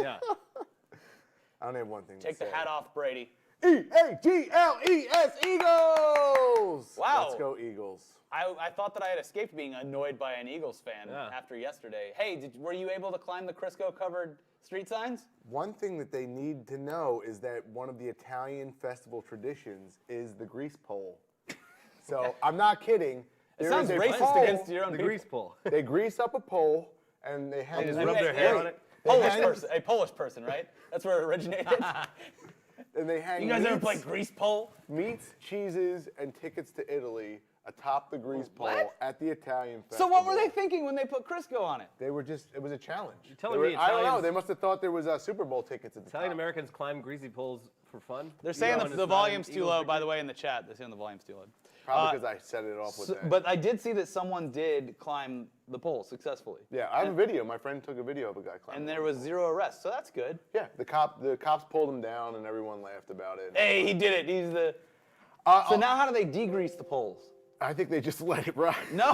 Yeah. I only have one thing to Take say. the hat off, Brady. Eagles! Wow. Let's go Eagles. I thought that I had escaped being annoyed by an Eagles fan after yesterday. Hey, were you able to climb the Crisco-covered street signs? One thing that they need to know is that one of the Italian festival traditions is the grease pole. So I'm not kidding. It sounds racist against your own The people. grease pole. They grease up a pole and they hang They just it. rub their hair on it. A Polish person, right? That's where it originated. And they hang You guys ever meats, play grease pole? meats, cheeses, and tickets to Italy atop the grease pole What? at the Italian So festival. what were they thinking when they put Crisco on it? They were just, it was a challenge. telling They me I don't know, Italians- they must have thought there was Super Bowl tickets at the Italian top. Americans climb greasy poles for fun. They're saying know, that and the it's not an volume's too Eagles low, victory. by the way, in the chat. They're saying the volume's too low. Probably because I set it off with that. But I did see that someone did climb the pole successfully. Yeah, I have a video. My friend took a video of a guy climbing. And there was 0 arrests, so that's good. Yeah, the cops pulled him down and everyone laughed about it. Hey, he did it. He's the. So now how do they degrease the poles? I think they just let it ride. No.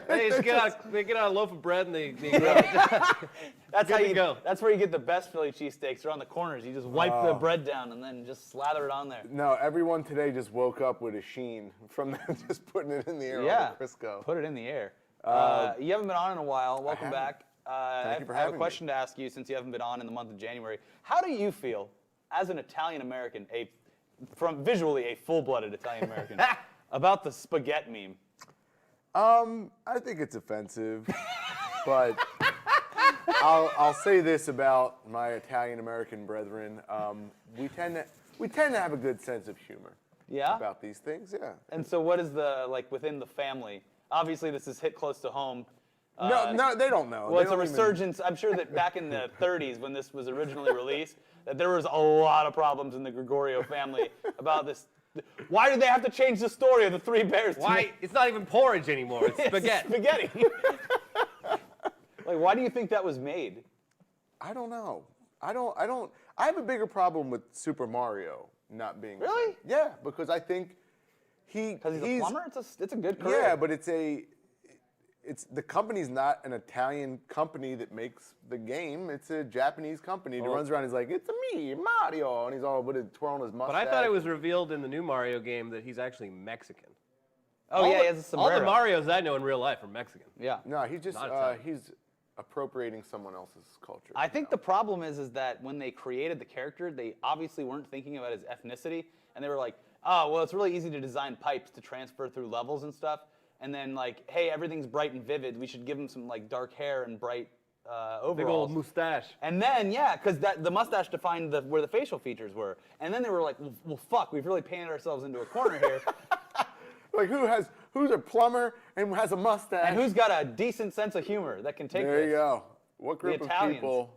They just they get out a loaf of bread and they That's Good how to you go. That's where you get the best Philly cheesesteaks. They're on the corners. You just wipe the bread down and then just slather it on there. No, everyone today just woke up with a sheen from them just putting it in the air Yeah. on the Crisco. Put it in the air. You haven't been on in a while. Welcome haven't. back. I you for have a having question to ask you since you haven't been on in the month of January. How do you feel as an Italian American, from visually a full-blooded Italian American, about the spaghetti meme? I think it's offensive, but I'll say this about my Italian American brethren: we tend to have a good sense of humor. Yeah? About these things, yeah. And so what is the, like, within the family? Obviously, this is hit close to home. No, they don't know. Well, They it's a don't even- resurgence. I'm sure that back in the 30s, when this was originally released, that there was a lot of problems in the Gregorio family about this. Why did they have to change the story of the 3 bears? Why? It's not even porridge anymore. It's spaghetti. Spaghetti. Like, why do you think that was made? I don't know. I have a bigger problem with Super Mario not being. Really? Yeah, because I think Because he's a plumber? It's a good career. Yeah, but it's the company's not an Italian company that makes the game. It's a Japanese company. He runs around. He's like, "It's me, Mario," and he's all with it twirling his mustache. But I thought it was revealed in the new Mario game that he's actually Mexican. Oh, yeah, he has a sombrero. All the Marios I know in real life are Mexican. Yeah. No, he's just Not Italian. he's appropriating someone else's culture. I think the problem is that when they created the character, they obviously weren't thinking about his ethnicity, and they were like, oh, well, it's really easy to design pipes to transfer through levels and stuff, and then like, hey, everything's bright and vivid, we should give him some like dark hair and bright overalls. Big old mustache. And then, yeah, because the mustache defined where the facial features were, and then they were like, well, fuck, we've really painted ourselves into a corner here. Like who's a plumber and has a mustache? And who's got a decent sense of humor that can take There this? you go. What group of Italians. people?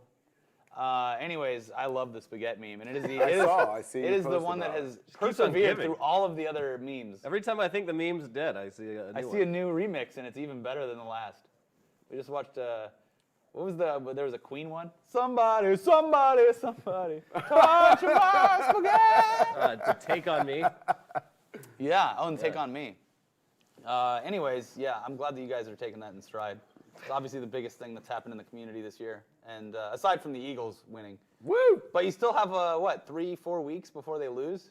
Anyways, I love the spaghetti meme, and it is the I see it you is the post one that about has it. Keeps on persevered giving. through all of the other memes. Every time I think the meme's dead, I see a new I see a new remix, and it's even better than the last. We just watched. What was there was a Queen one? Somebody, touch my spaghetti. To Take on Me. Yeah, and Take on Me. Anyways, yeah, I'm glad that you guys are taking that in stride. It's obviously the biggest thing that's happened in the community this year, and aside from the Eagles winning. Woo! But you still have, 3-4 weeks before they lose?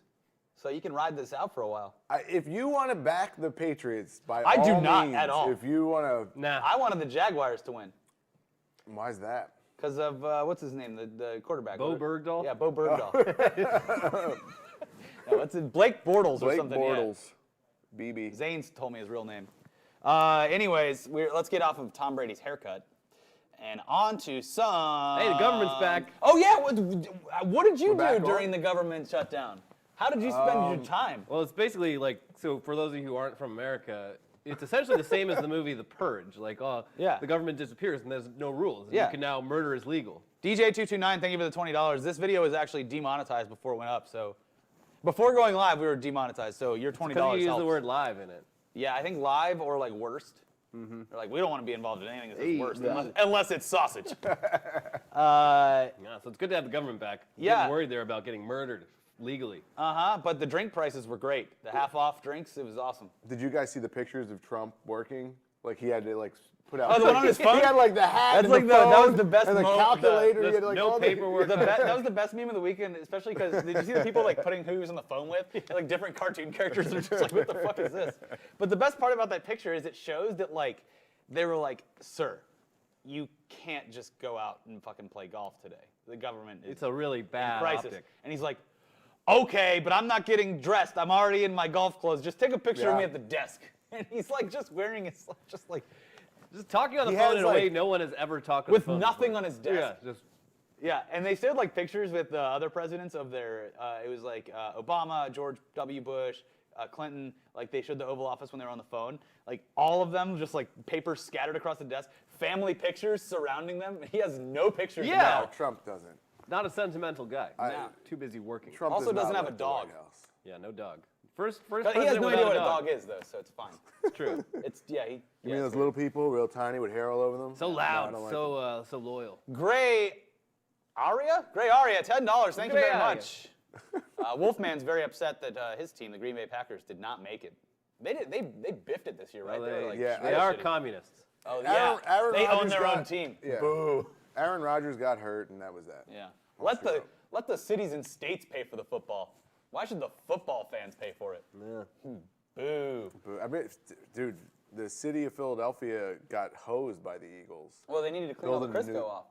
So you can ride this out for a while. If you want to back the Patriots, by I all do not means, at all. If you want to, Nah. I wanted the Jaguars to win why's that? because of, what's his name, the quarterback? Bo Bergdahl? Yeah, Bo Bergdahl. No, it's Blake Bortles or Blake something. Bortles, BB. Zane's told me his real name. Anyways, let's get off of Tom Brady's haircut and on to some... Hey, the government's back. Oh, yeah. What did you back do on? during the government shutdown? How did you spend your time? Well, it's basically like, so for those of you who aren't from America, it's essentially the same as the movie The Purge. Like, Yeah. the government disappears and there's no rules. And Yeah. You can now, murder is legal. DJ229, thank you for the $20. This video was actually demonetized before it went up, so... Before going live, we were demonetized, so your $20 Because you use helps. the word live in it. Yeah, I think live or like worst. They're like, we don't want to be involved in anything that says Hey, worst, yeah. unless it's sausage. Yeah, so it's good to have the government back. I'm Yeah. getting worried there about getting murdered legally. But the drink prices were great. The half-off drinks, it was awesome. Did you guys see the pictures of Trump working? Like he had to like put out. Oh, the one on his phone? He had like the hat. That's and like the that phone was the best and the moment, calculator. He had like no all paperwork. That was the best meme of the weekend, especially because did you see the people like putting who he was on the phone with? And, like different cartoon characters are just like, what the fuck is this? But the best part about that picture is it shows that like they were like, sir, you can't just go out and fucking play golf today. The government is It's a really bad crisis. optic. And he's like, okay, but I'm not getting dressed. I'm already in my golf clothes. Just take a picture of me Yeah. at the desk. And he's like just wearing his just like Just talking on the He phone has, in a way like- no one has ever talked on with the phone nothing before. on his desk. Yeah, just Yeah, and they showed like pictures with other presidents of their. It was like Obama, George W. Bush, Clinton. Like they showed the Oval Office when they were on the phone. Like all of them, just like papers scattered across the desk. Family pictures surrounding them. He has no pictures. Yeah. now. No, Trump doesn't. not a sentimental guy. No. Too busy working. Trump Also does not doesn't have like a the dog. White House. Yeah, no dog. First But he president has no without idea what a dog. dog is though, so it's fine. True. It's yeah. You mean those little people, real tiny, with hair all over them? So No, loud, I don't like them. so loyal. Gray Aria, $10. Thank you Gray very Aria. much. Wolfman's very upset that his team, the Green Bay Packers, did not make it. They biffed it this year, right? Well, They were, like, yeah, They real are shitty. communists. Oh yeah, Aaron they own Rodgers their got- own team. Yeah. Boo. Aaron Rodgers got hurt, and that was that. Yeah. straight up. Let the cities and states pay for the football. Why should the football fans pay for it? Yeah. Boo. But I mean, dude, the city of Philadelphia got hosed by the Eagles. Well, they needed to clean all the Building a Crisco new- off.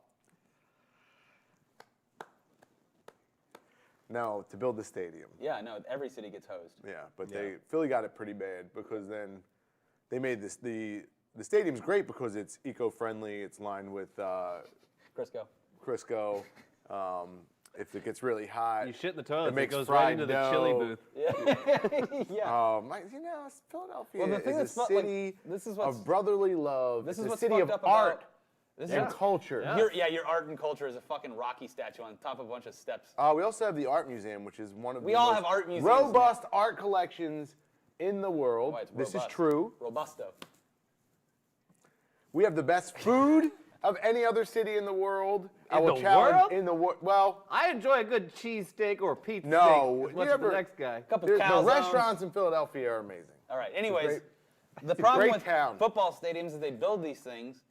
No, to build the stadium. Yeah, no, every city gets hosed. Yeah, but Yeah. Philly got it pretty bad because then they made this the stadium's great because it's eco-friendly. It's lined with Crisco. Crisco. If it gets really hot, You shit in the toilet, it makes goes fried right into the chili dough. booth. Yeah. Philadelphia Well, the thing is that's a fu- like, city this is what's- of brotherly love. This it's is a what's city fucked of up art about. This and is culture. Yeah. your art and culture is a fucking Rocky statue on top of a bunch of steps. We also have the art museum, which is one of We the all most have art museums, robust art collections in the world. Boy, it's This is robust. true. Robusto. We have the best food of any other city in the world. I In will the challenge world? in the world. Well, I enjoy a good cheesesteak or pizza No, steak as much you as the ever- next guy. Couple the calzones. restaurants in Philadelphia are amazing. All right. Anyways, great- the problem great with town. football stadiums is they build these things,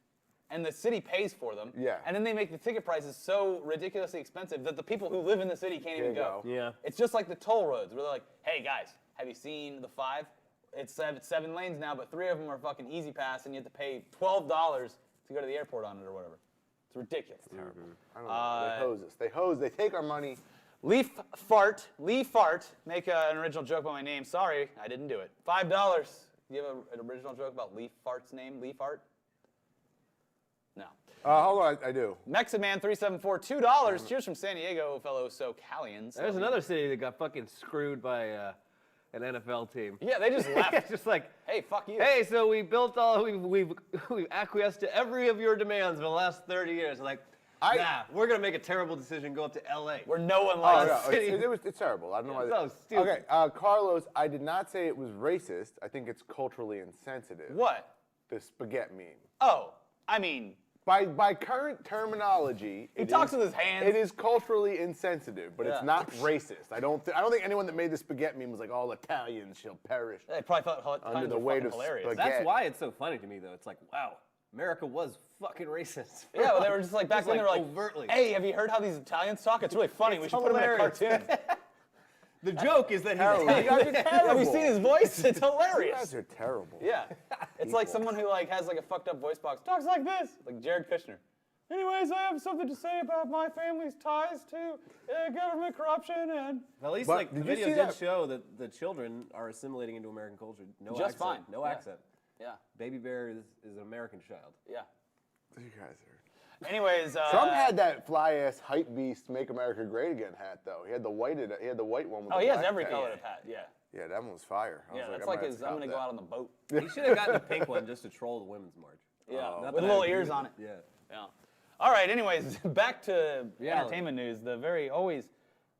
and the city pays for them. Yeah. And then they make the ticket prices so ridiculously expensive that the people who live in the city can't even There you go. go. Yeah. It's just like the toll roads, where they're like, "Hey guys, have you seen the 5? It's 7 lanes now, but 3 of them are fucking easy pass, and you have to pay $12 to go to the airport on it or whatever. It's ridiculous. Terrible. I don't know. They hose us. They take our money. Lee Fart, make an original joke about my name. Sorry, I didn't do it. $5. Do you have an original joke about Lee Fart's name? Lee Fart? No. Hold on, I do. Meximan374, $2. Cheers from San Diego, fellow SoCalians. There's another city that got fucking screwed by an NFL team. Yeah, they just left. It's just like, Hey, fuck you. hey, so we built we've acquiesced to every of your demands for the last 30 years. Like, nah, we're gonna make a terrible decision, go up to LA. Where no one Oh, likes no, us. it's terrible. I don't know why. so stupid. Okay, Carlos, I did not say it was racist. I think it's culturally insensitive. What? The spaghetti meme. Oh, I mean, By current terminology, he talks with his hands. It is culturally insensitive, but Yeah. it's not racist. I don't think anyone that made the spaghetti meme was like, all Italians shall perish. They probably thought Under Italians the were weight fucking of hilarious. spaghetti. That's why it's so funny to me, though. It's like, wow, America was fucking racist. Yeah, well, they were just like, back Just then they were like like, overtly. hey, have you heard how these Italians talk? It's really funny. We It's should put them in a hilarious. cartoon. The joke is that he's Terrible. You guys are terrible. Have you seen his voice? It's You hilarious. guys are terrible. Yeah. It's like someone who like has like a fucked up voice box, talks like this, like Jared Kushner. Anyways, I have something to say about my family's ties to government corruption and At least, But like, the did you video see did that- show that the children are assimilating into American culture. No Just accent. fine. No Yeah. accent. yeah, Baby Bear is an American child. yeah. You guys are. Anyways, Trump had that fly-ass hype beast "Make America Great Again" hat though. He had the white one with oh, the he has black every hat. color of hat. Yeah, Yeah, that one was fire. I yeah. was That's I like might his. have I'm to gonna cop go out on the boat. He should have gotten the pink one just to troll the women's march. Yeah, Not with that I little agree ears with on it. Yeah. Yeah. All right. Anyways, back to Reality. entertainment news. The very always.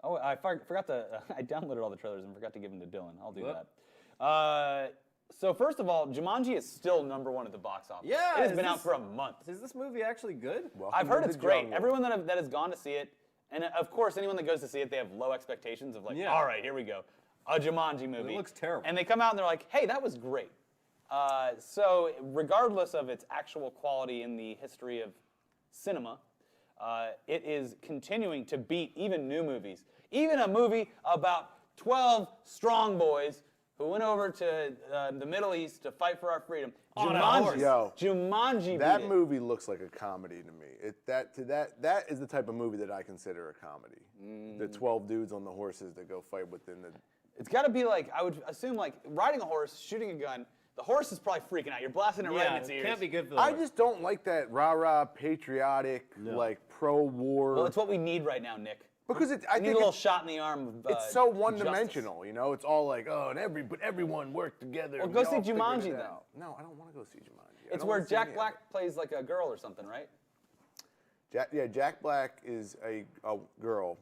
Oh, I forgot to. I downloaded all the trailers and forgot to give them to Dylan. I'll do Whoop. that. So first of all, Jumanji is still #1 at the box office. Yeah, it has is been out this- for a month. Is this movie actually good? Welcome I've heard to it's the great. jungle. Everyone that has gone to see it, and of course anyone that goes to see it, they have low expectations of like, Yeah. all right, here we go, a Jumanji movie. looks terrible. And they come out and they're like, hey, that was great. So regardless of its actual quality in the history of cinema, it is continuing to beat even new movies. Even a movie about 12 strong boys who went over to the Middle East to fight for our freedom. Jumanji. Yo, Jumanji. that beat it. movie looks like a comedy to me. That is the type of movie that I consider a comedy. The 12 dudes on the horses that go fight within the. It's got to be like, I would assume, like riding a horse, shooting a gun. The horse is probably freaking out. You're blasting it right in its ears. Can't be good for the I horse. just don't like that rah-rah patriotic, like pro-war. Well, it's what we need right now, Nick. Because I We need think a little shot in the arm of it's so justice. one-dimensional, you know. It's all like, oh, and but everyone worked together. Well, we go see all figured Jumanji it then. out. No, I don't want to go see Jumanji. It's where Jack Black plays like a girl or something, right? Jack Black is a girl.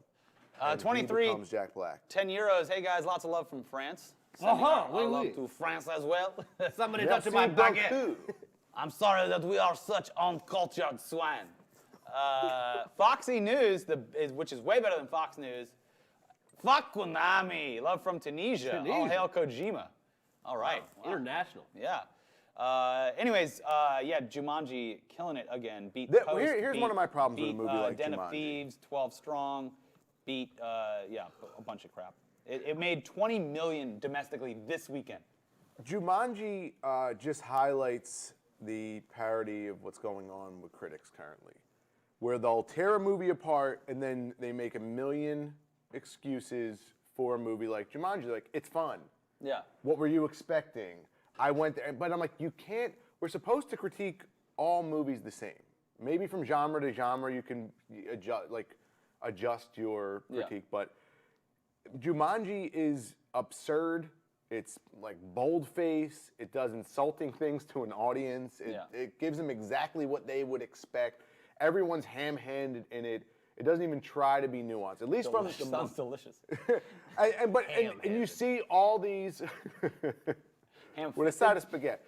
and he 23. becomes Jack Black. 10 euros. Hey guys, lots of love from France. Uh-huh, Our love oui. to France as well. Somebody Merci touching my baguette. beaucoup. I'm sorry that we are such uncultured swine. Foxy News, which is way better than Fox News. Fuck Konami. Love from Tunisia. All Tunisia. hail Kojima. All right. Wow. International. Yeah. Anyways, yeah, Jumanji killing it again. Beat Th- Post, here's beat, one of my problems with a beat, movie like Den of Jumanji. Thieves, 12 Strong, beat, yeah, a bunch of crap. It made 20 million domestically this weekend. Jumanji just highlights the parody of what's going on with critics currently, where they'll tear a movie apart and then they make a million excuses for a movie like Jumanji. Like, it's fun. Yeah. What were you expecting? I went there, but I'm like, you can't. We're supposed to critique all movies the same. Maybe from genre to genre you can adjust your critique, but Jumanji is absurd. It's like bold-faced. It does insulting things to an audience. It gives them exactly what they would expect. Everyone's ham-handed in it. It doesn't even try to be nuanced. At least from the Sounds delicious. and you see all these with a side of spaghetti.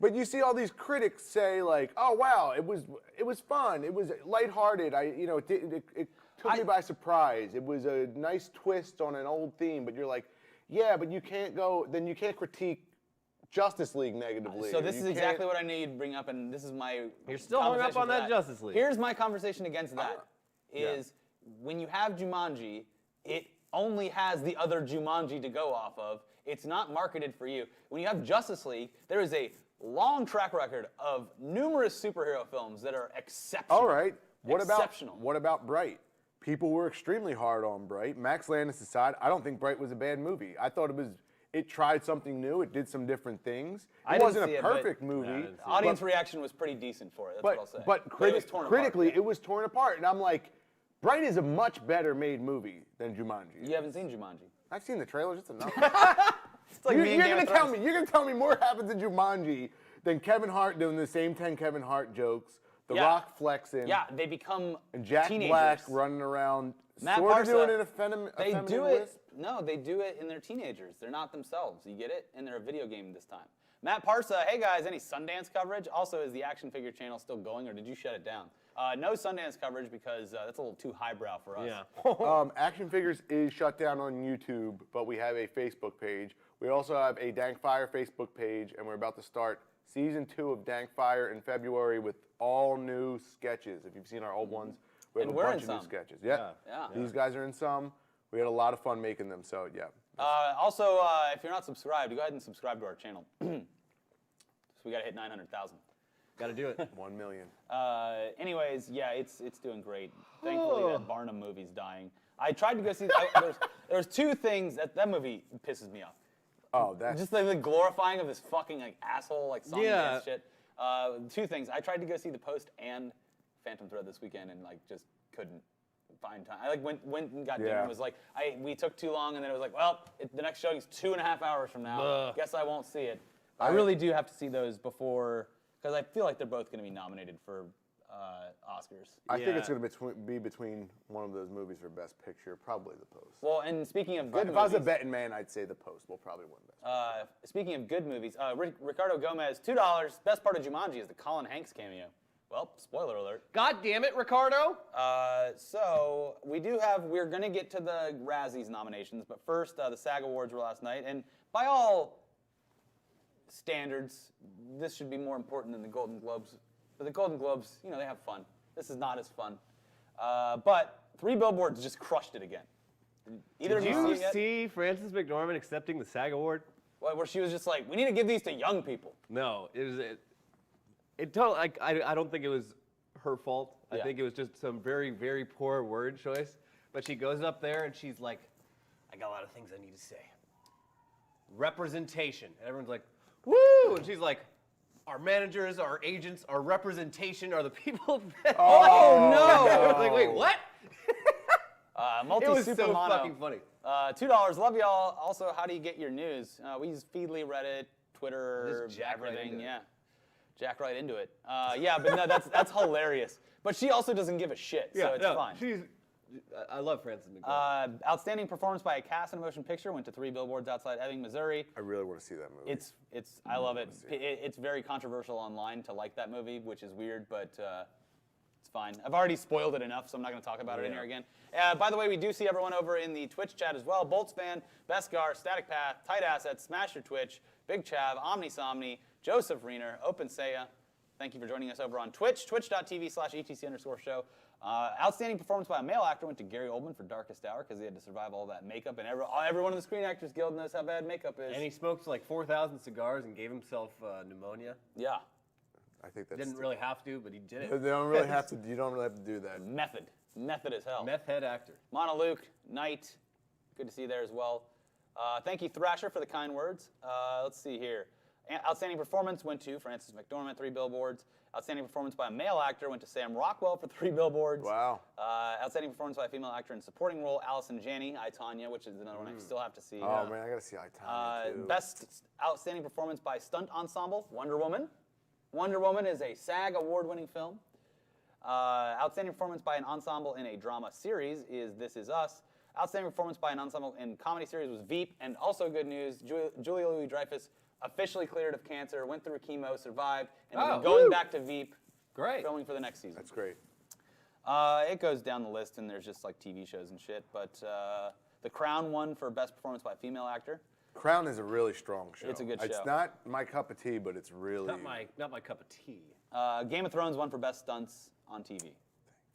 But you see all these critics say like, "Oh wow, it was fun. It was lighthearted. It took me by surprise. It was a nice twist on an old theme." But you're like, "Yeah, but you can't critique Justice League negatively." So this is exactly what I knew you'd bring up, and this is my. You're still hung up conversation on for that Justice League. Here's my conversation against that: is when you have Jumanji, it only has the other Jumanji to go off of. It's not marketed for you. When you have Justice League, there is a long track record of numerous superhero films that are exceptional. All right. Exceptional. What about Bright? People were extremely hard on Bright. Max Landis aside, I don't think Bright was a bad movie. I thought it tried something new. It did some different things. It wasn't a perfect movie. Audience reaction was pretty decent for it. That's what I'll say. But it was torn critically, apart. it was torn apart. And I'm like, Bright is a much better made movie than Jumanji. You haven't seen Jumanji. I've seen the trailers. It's enough. It's like me and Game of Thrones. You're gonna tell me more happens in Jumanji than Kevin Hart doing the same 10 Kevin Hart jokes, The Rock flexing, Yeah, they become and Jack teenagers. Black running around, Matt sort of Parsa, doing it a They feminine do it. wisp. No, they do it in their teenagers. They're not themselves. You get it? And they're a video game this time. Matt Parsa, hey guys, any Sundance coverage? Also, is the Action Figure channel still going, or did you shut it down? No Sundance coverage because that's a little too highbrow for us. Yeah. Action Figures is shut down on YouTube, but we have a Facebook page. We also have a Dank Fire Facebook page, and we're about to start season 2 of Dank Fire in February with all new sketches. If you've seen our old ones, we have And a we're bunch in of new some. sketches. Yeah. These guys are in some. We had a lot of fun making them, so yeah. Also, if you're not subscribed, go ahead and subscribe to our channel. So we got to hit 900,000. Got to do it. 1 million. Anyways, yeah, it's doing great. Thankfully, that Barnum movie's dying. I tried to go see. There's two things that movie pisses me off. Oh, that's Just the glorifying of this fucking asshole song Yeah. and shit. Two things. I tried to go see The Post and Phantom Thread this weekend and just couldn't find time. I went and got dinner and was like, we took too long, and then it was like, well, the next showing is 2.5 hours from now. Ugh. Guess I won't see it. I really do have to see those before, because I feel like they're both going to be nominated for Oscars. I think it's Yeah. going to be between one of those movies for Best Picture, probably The Post. Well, and speaking of good If I was a movies, betting man, I'd say The Post will probably win Best. speaking of good movies, Ricardo Gomez, $2. Best part of Jumanji is the Colin Hanks cameo. Well, spoiler alert. God damn it, Ricardo. So we're going to get to the Razzies nominations, but first, the SAG Awards were last night, and by all standards, this should be more important than the Golden Globes. But the Golden Globes, they have fun. This is not as fun. But 3 Billboards just crushed it again. Did you see Frances McDormand accepting the SAG Award? Where she was just like, we need to give these to young people. No, it totally. I don't think it was her fault. I Yeah. think it was just some very, very poor word choice. But she goes up there and she's like, I got a lot of things I need to say. Representation. And everyone's like, woo! And she's like, our managers, our agents, our representation are the people that. Oh, no! Everyone's like, wait, what? It was so Multi-Supermano. fucking funny. $2. Love y'all. Also, how do you get your news? We use Feedly, Reddit, Twitter, Just jack right everything. into it. Yeah, jack right into it. Yeah, but no, that's hilarious. But she also doesn't give a shit, so it's fine. I love Frances McDormand. Outstanding performance by a cast in a motion picture went to 3 Billboards Outside Ebbing, Missouri. I really want to see that movie. I love it. It's very controversial online to like that movie, which is weird, but it's fine. I've already spoiled it enough, so I'm not going to talk about it in here again. By the way, we do see everyone over in the Twitch chat as well. Bolts Fan, Beskar, Static Path, Tight Assets, Smash Your Twitch, Big Chav, Omnisomni, Joseph Riener, Open Seiya. Thank you for joining us over on Twitch, twitch.tv/etc_show. Outstanding performance by a male actor went to Gary Oldman for Darkest Hour because he had to survive all that makeup, and everyone in the Screen Actors Guild knows how bad makeup is. And he smoked like 4,000 cigars and gave himself pneumonia. Yeah. I think that's. Didn't really have to, but he did it. They don't really have to. You don't really have to do that. Method as hell. Meth head actor. Mono Luke, Knight, good to see you there as well. Thank you, Thrasher, for the kind words. Let's see here. Outstanding performance went to Frances McDormand, 3 Billboards. Outstanding performance by a male actor went to Sam Rockwell for 3 Billboards. Wow. Outstanding performance by a female actor in supporting role, Allison Janney, I, Tonya, which is another one I still have to see. Oh man, I gotta see I, Tonya too. Best outstanding performance by stunt ensemble, Wonder Woman. Wonder Woman is a SAG award-winning film. Outstanding performance by an ensemble in a drama series is This Is Us. Outstanding performance by an ensemble in comedy series was Veep. And also good news, Julia Louis-Dreyfus officially cleared of cancer, went through chemo, survived, and is going back to Veep. Great. Filming for the next season. That's great. It goes down the list, and there's just like TV shows and shit. But The Crown won for best performance by a female actor. Crown is a really strong show. It's a good show. It's not my cup of tea, but it's really. Not my cup of tea. Game of Thrones won for best stunts on TV.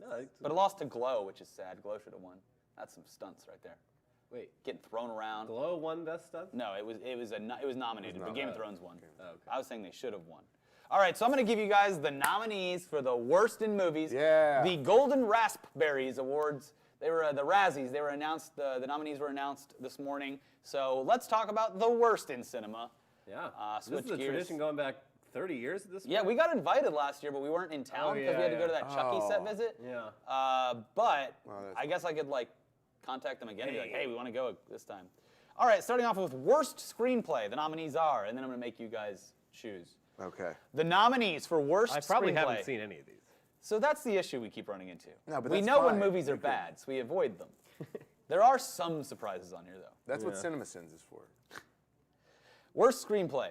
No, But it lost to Glow, which is sad. Glow should have won. That's some stunts right there. wait. Getting thrown around. Glow won best stuff? No, it was nominated, but Game of Thrones won. Oh, okay. I was saying they should have won. All right, so I'm going to give you guys the nominees for the worst in movies. Yeah. The Golden Raspberries Awards. They were the Razzies. They were announced. The nominees were announced this morning. So let's talk about the worst in cinema. Yeah. Switch This is a gears. tradition going back 30 years at this point? Yeah, we got invited last year, but we weren't in town because we had to go to that Chucky set Oh. visit. Yeah. But that's I guess I could contact them again and be like, hey, we want to go this time. All right, starting off with worst screenplay. The nominees are, and then I'm going to make you guys choose. Okay. The nominees for worst I probably screenplay. haven't seen any of these. So that's the issue we keep running into. No, but we that's know when fine. movies are You can- bad, so we avoid them. There are some surprises on here, though. That's what CinemaSins is for. Worst screenplay: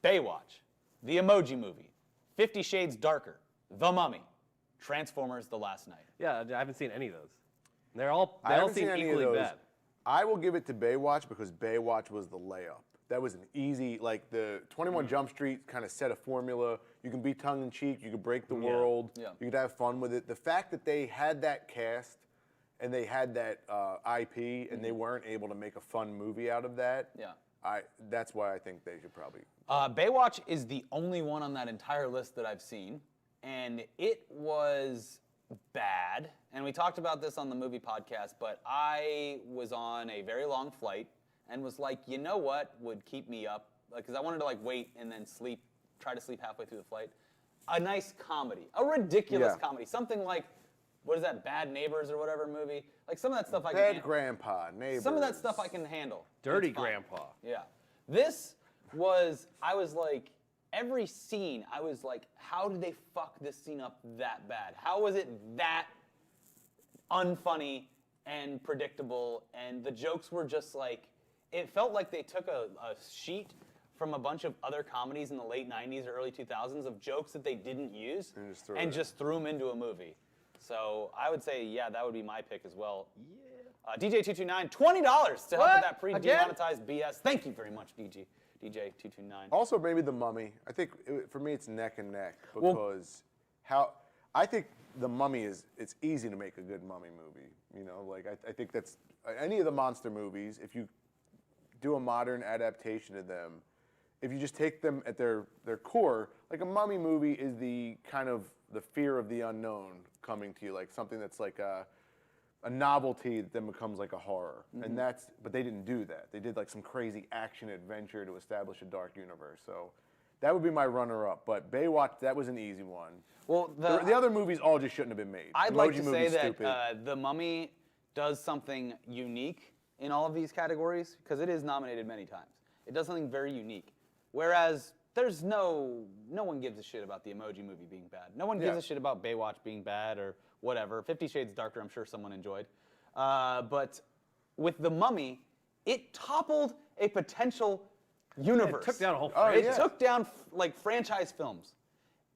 Baywatch, The Emoji Movie, 50 Shades Darker, The Mummy, Transformers: The Last Night. Yeah, I haven't seen any of those. They all I haven't seem seen any of equally those. bad. I will give it to Baywatch because Baywatch was the layup. That was an easy, the 21 Jump Street kind of set a formula. You can be tongue in cheek, you could break the world, Yeah. you could have fun with it. The fact that they had that cast and they had that IP and they weren't able to make a fun movie out of that, Yeah. that's why I think they should probably. Baywatch is the only one on that entire list that I've seen, and it was bad. And we talked about this on the movie podcast, but I was on a very long flight and was like, you know what would keep me up? Because I wanted to wait and then try to sleep halfway through the flight. A nice comedy, a ridiculous Yeah. comedy, something like, what is that, Bad Neighbors or whatever movie? Some of that stuff I can Bad handle. Grandpa, Neighbors. Some of that stuff I can handle. Dirty It's fine. Grandpa. Yeah. This was, I was like, every scene, I was like, how did they fuck this scene up that bad? How was it that unfunny and predictable? And the jokes were just it felt like they took a sheet from a bunch of other comedies in the late 90s or early 2000s of jokes that they didn't use and just threw them into a movie. So I would say, yeah, that would be my pick as well. Yeah. DJ229, $20 to help with that pre-demonetized BS. Thank you very much, DG. DJ229. Also, maybe The Mummy. I think for me, it's neck and neck because I think The Mummy it's easy to make a good mummy movie. You know, like I think that's any of the monster movies. If you do a modern adaptation of them, if you just take them at their core, like a mummy movie is the kind of the fear of the unknown coming to you, like something that's like a novelty that then becomes like a horror. And but they didn't do that. They did like some crazy action adventure to establish a dark universe. So that would be my runner-up. But Baywatch, that was an easy one. Well, the other movies all just shouldn't have been made. I'd Emoji like to say Movie's that stupid. The Mummy does something unique in all of these categories because it is nominated many times. It does something very unique. Whereas there's no one gives a shit about the Emoji Movie being bad. No one gives a shit about Baywatch being bad or whatever. 50 Shades Darker, I'm sure someone enjoyed. But with The Mummy, it toppled a potential universe. It took down a whole It franchise. took down like franchise films.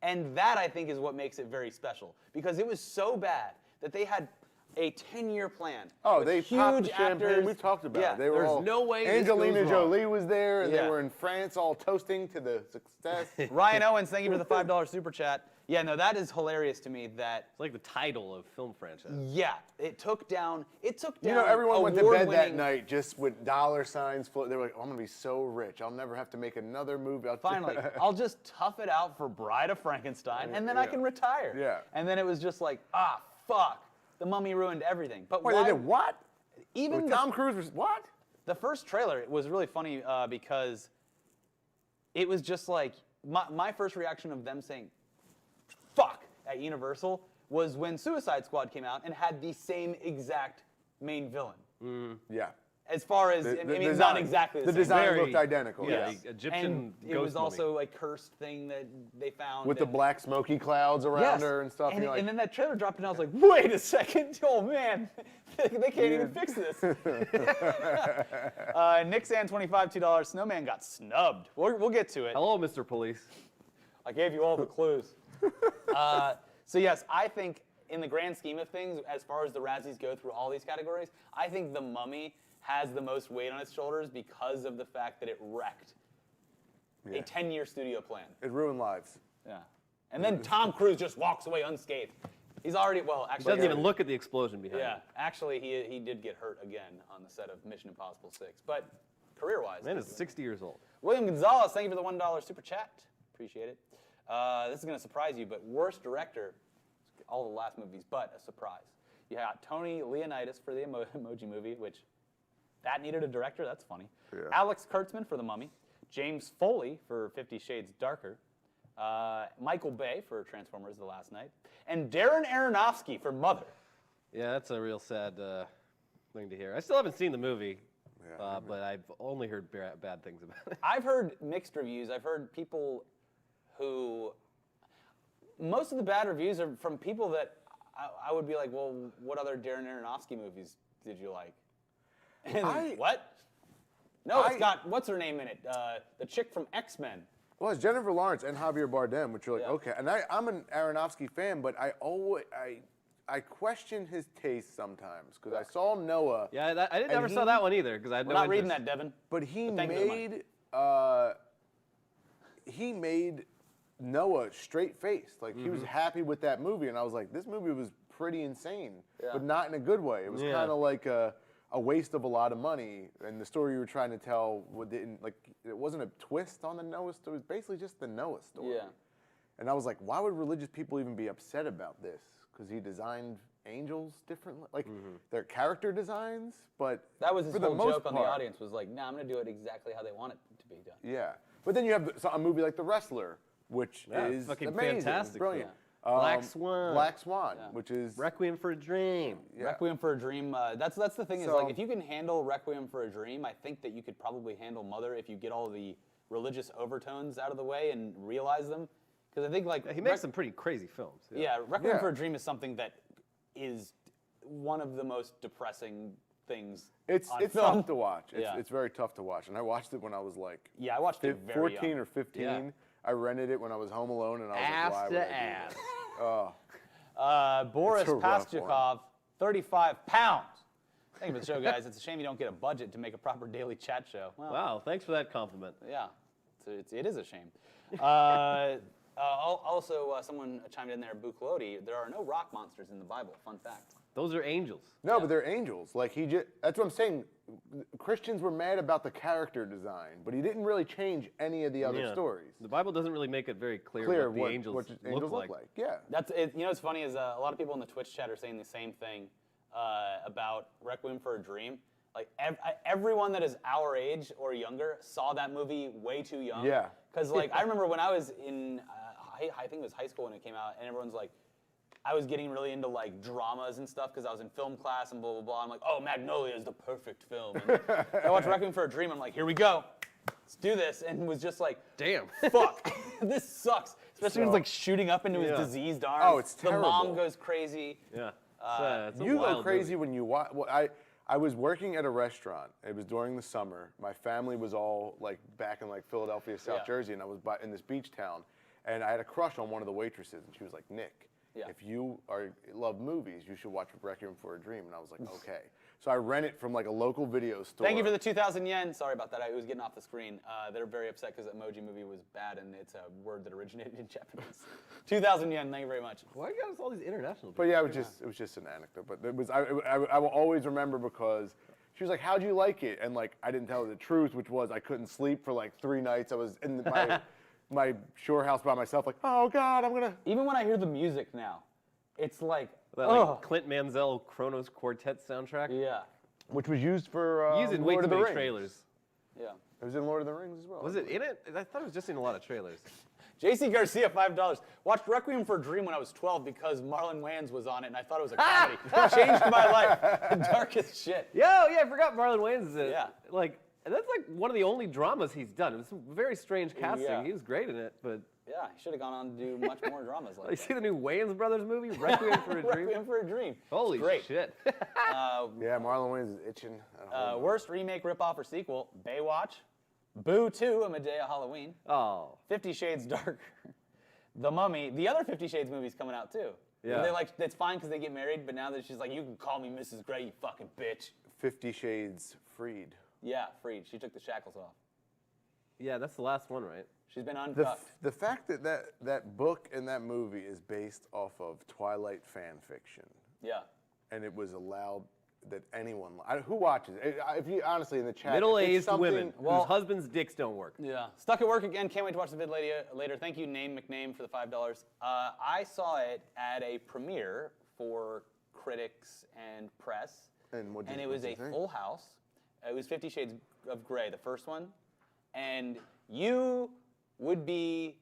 And that, I think, is what makes it very special. Because it was so bad that they had a 10-year plan. Oh, with they huge popped the champagne. actors. We talked about it. They were There's all, no way this Angelina goes wrong. Jolie was there, and Yeah. they were in France all toasting to the success. Ryan Owens, thank you for the $5 super chat. Yeah, no, that is hilarious to me that, It's like the title of film franchise. yeah, it took down You know, everyone went to bed that award-winning- night just with dollar signs. They were like, oh, I'm going to be so rich. I'll never have to make another movie. Finally, I'll just tough it out for Bride of Frankenstein, and then I can retire. Yeah. And then it was just like, fuck, The Mummy ruined everything. But Wait, why? they did what? Even With the, Tom Cruise was what? the first trailer was really funny because it was just like, my first reaction of them saying, fuck, at Universal was when Suicide Squad came out and had the same exact main villain. Yeah. As far as, I mean, not exactly the same. design Very- looked identical. yeah, Yes. Egyptian And it ghost was mummy. also a cursed thing that they found. With the black smoky clouds around her and stuff. And, you're like, and then that trailer dropped, and I was like, wait a second. Oh, man. They can't even fix this. Nick San, $25, $2. Snowman got snubbed. We'll get to it. Hello, Mr. Police. I gave you all the clues. So, yes, I think in the grand scheme of things, as far as the Razzies go through all these categories, I think The Mummy has the most weight on its shoulders because of the fact that it wrecked a 10-year studio plan. it ruined lives. Yeah. And then Tom Cruise just walks away unscathed. He's already, well, He actually. doesn't even look at the explosion behind Yeah, him. actually, he did get hurt again on the set of Mission Impossible 6. But career-wise. Man is 60 years old. William Gonzalez, thank you for the $1 super chat. Appreciate it. This is going to surprise you, but worst director, all the last movies, but a surprise. You got Tony Leonidas for the Emoji Movie, which that needed a director. That's funny. Yeah. Alex Kurtzman for The Mummy. James Foley for 50 Shades Darker. Michael Bay for Transformers: The Last Night. And Darren Aronofsky for Mother. Yeah, that's a real sad thing to hear. I still haven't seen the movie, but I've only heard bad things about it. I've heard mixed reviews. I've heard people who, most of the bad reviews are from people that I would be like, well, what other Darren Aronofsky movies did you like? And what? No, it's got, what's her name in it? The chick from X-Men. Well, it's Jennifer Lawrence and Javier Bardem, which you're like, Yeah. okay. And I'm an Aronofsky fan, but I question his taste sometimes because I saw Noah. Yeah, I never saw that one either because I had We're no not reading interest. that, Devin. But he But thank you, made Noah straight faced. Like he was happy with that movie, and I was like, this movie was pretty insane, but not in a good way. It was kind of like a waste of a lot of money, and the story you were trying to tell didn't like it wasn't a twist on the Noah story. It was basically just the Noah story. Yeah. And I was like, why would religious people even be upset about this? Because he designed angels differently, like their character designs. But That was his for the whole most joke on the part- audience was like, nah, I'm going to do it exactly how they want it to be done. Yeah, but then you have a movie like The Wrestler, which Yeah, is fucking amazing, fantastic brilliant. film. Black Swan. Black Swan, which is Requiem for a Dream. yeah. Requiem for a Dream, that's the thing is So- like if you can handle Requiem for a Dream, I think that you could probably handle Mother if you get all the religious overtones out of the way and realize them. Because I think like He makes some pretty crazy films. Yeah, Requiem Yeah. for a Dream is something that is one of the most depressing things It's on it's film. tough to watch. Yeah. It's very tough to watch, and I watched it when I was like Yeah, I watched it very 14 young. or 15. Yeah. I rented it when I was home alone, and I was Ass like, why to would I do ass. that? Oh, Boris It's a rough Pastyakov, 35 pounds. Thank you for the show, guys. It's a shame you don't get a budget to make a proper daily chat show. Well, Wow, thanks for that compliment. yeah, it is a shame. Also, someone chimed in there, Buclodi, there are no rock monsters in the Bible. Fun fact. Those are angels. No, but they're angels. Like that's what I'm saying. Christians were mad about the character design, but he didn't really change any of the other stories. The Bible doesn't really make it very clear what the angels look like. Yeah. That's it. You know what's funny is a lot of people in the Twitch chat are saying the same thing about Requiem for a Dream. Like everyone that is our age or younger saw that movie way too young. Yeah. Because like I remember when I was in, I think it was high school when it came out, and everyone's like, I was getting really into like dramas and stuff because I was in film class and blah, blah, blah. I'm like, oh, Magnolia is the perfect film. And I watched Requiem for a Dream. I'm like, here we go. Let's do this. And was just like, damn. Fuck. This sucks. Especially when he's like shooting up into his diseased arm. Oh, it's terrible. The mom goes crazy. Yeah. You go crazy when you watch. Well, I was working at a restaurant. It was during the summer. My family was all like back in like Philadelphia, South Jersey, and I was in this beach town. And I had a crush on one of the waitresses, and she was like, Nick, if you love movies, you should watch Requiem for a Dream. And I was like, okay. So I rent it from like a local video store. Thank you for the 2,000 yen. Sorry about that. I was getting off the screen. They're very upset because Emoji Movie was bad, and it's a word that originated in Japanese. 2,000 yen. Thank you very much. Why you got us all these international people? But yeah, it was just an anecdote. But it was I will always remember because she was like, how'd you like it? And like I didn't tell her the truth, which was I couldn't sleep for like 3 nights. I was in my shore house by myself, like, oh God, I'm gonna. Even when I hear the music now, it's like, that like Clint Mansell Kronos Quartet soundtrack. Yeah. Which was used for Used in way Lord too of the many Rings. trailers. Yeah. It was in Lord of the Rings as well. Was it in it? I thought it was just in a lot of trailers. JC Garcia, $5. Watched Requiem for a Dream when I was 12 because Marlon Wayans was on it, and I thought it was a comedy. Changed my life. Darkest shit. Yeah, I forgot Marlon Wayans is in it. Yeah. Like, that's like one of the only dramas he's done. It was some very strange casting. Yeah. He was great in it, but. Yeah, he should have gone on to do much more dramas like You that. see the new Wayans Brothers movie, Requiem for a Dream? Requiem for a Dream. Holy great. shit. Yeah, Marlon Wayans is itching. Worst remake, ripoff, or sequel, Baywatch, Boo 2, A Medea Halloween, Oh. 50 Shades Darker, The Mummy. The other 50 Shades movie's coming out too. Yeah. They like, it's fine because they get married, but now that she's like, you can call me Mrs. Gray, you fucking bitch. 50 Shades Freed. Yeah, freed. She took the shackles off. Yeah, that's the last one, right? She's been uncuffed. The fact that book and that movie is based off of Twilight fan fiction, Yeah. and it was allowed that anyone who watches it, if you honestly in the chat, if it's Middle-aged something- women whose husbands' dicks don't work. Yeah. Stuck at work again. Can't wait to watch the vid later. Thank you, Name McName, for the $5. I saw it at a premiere for critics and press, And it was a full house. It was 50 Shades of Grey, the first one, and you would be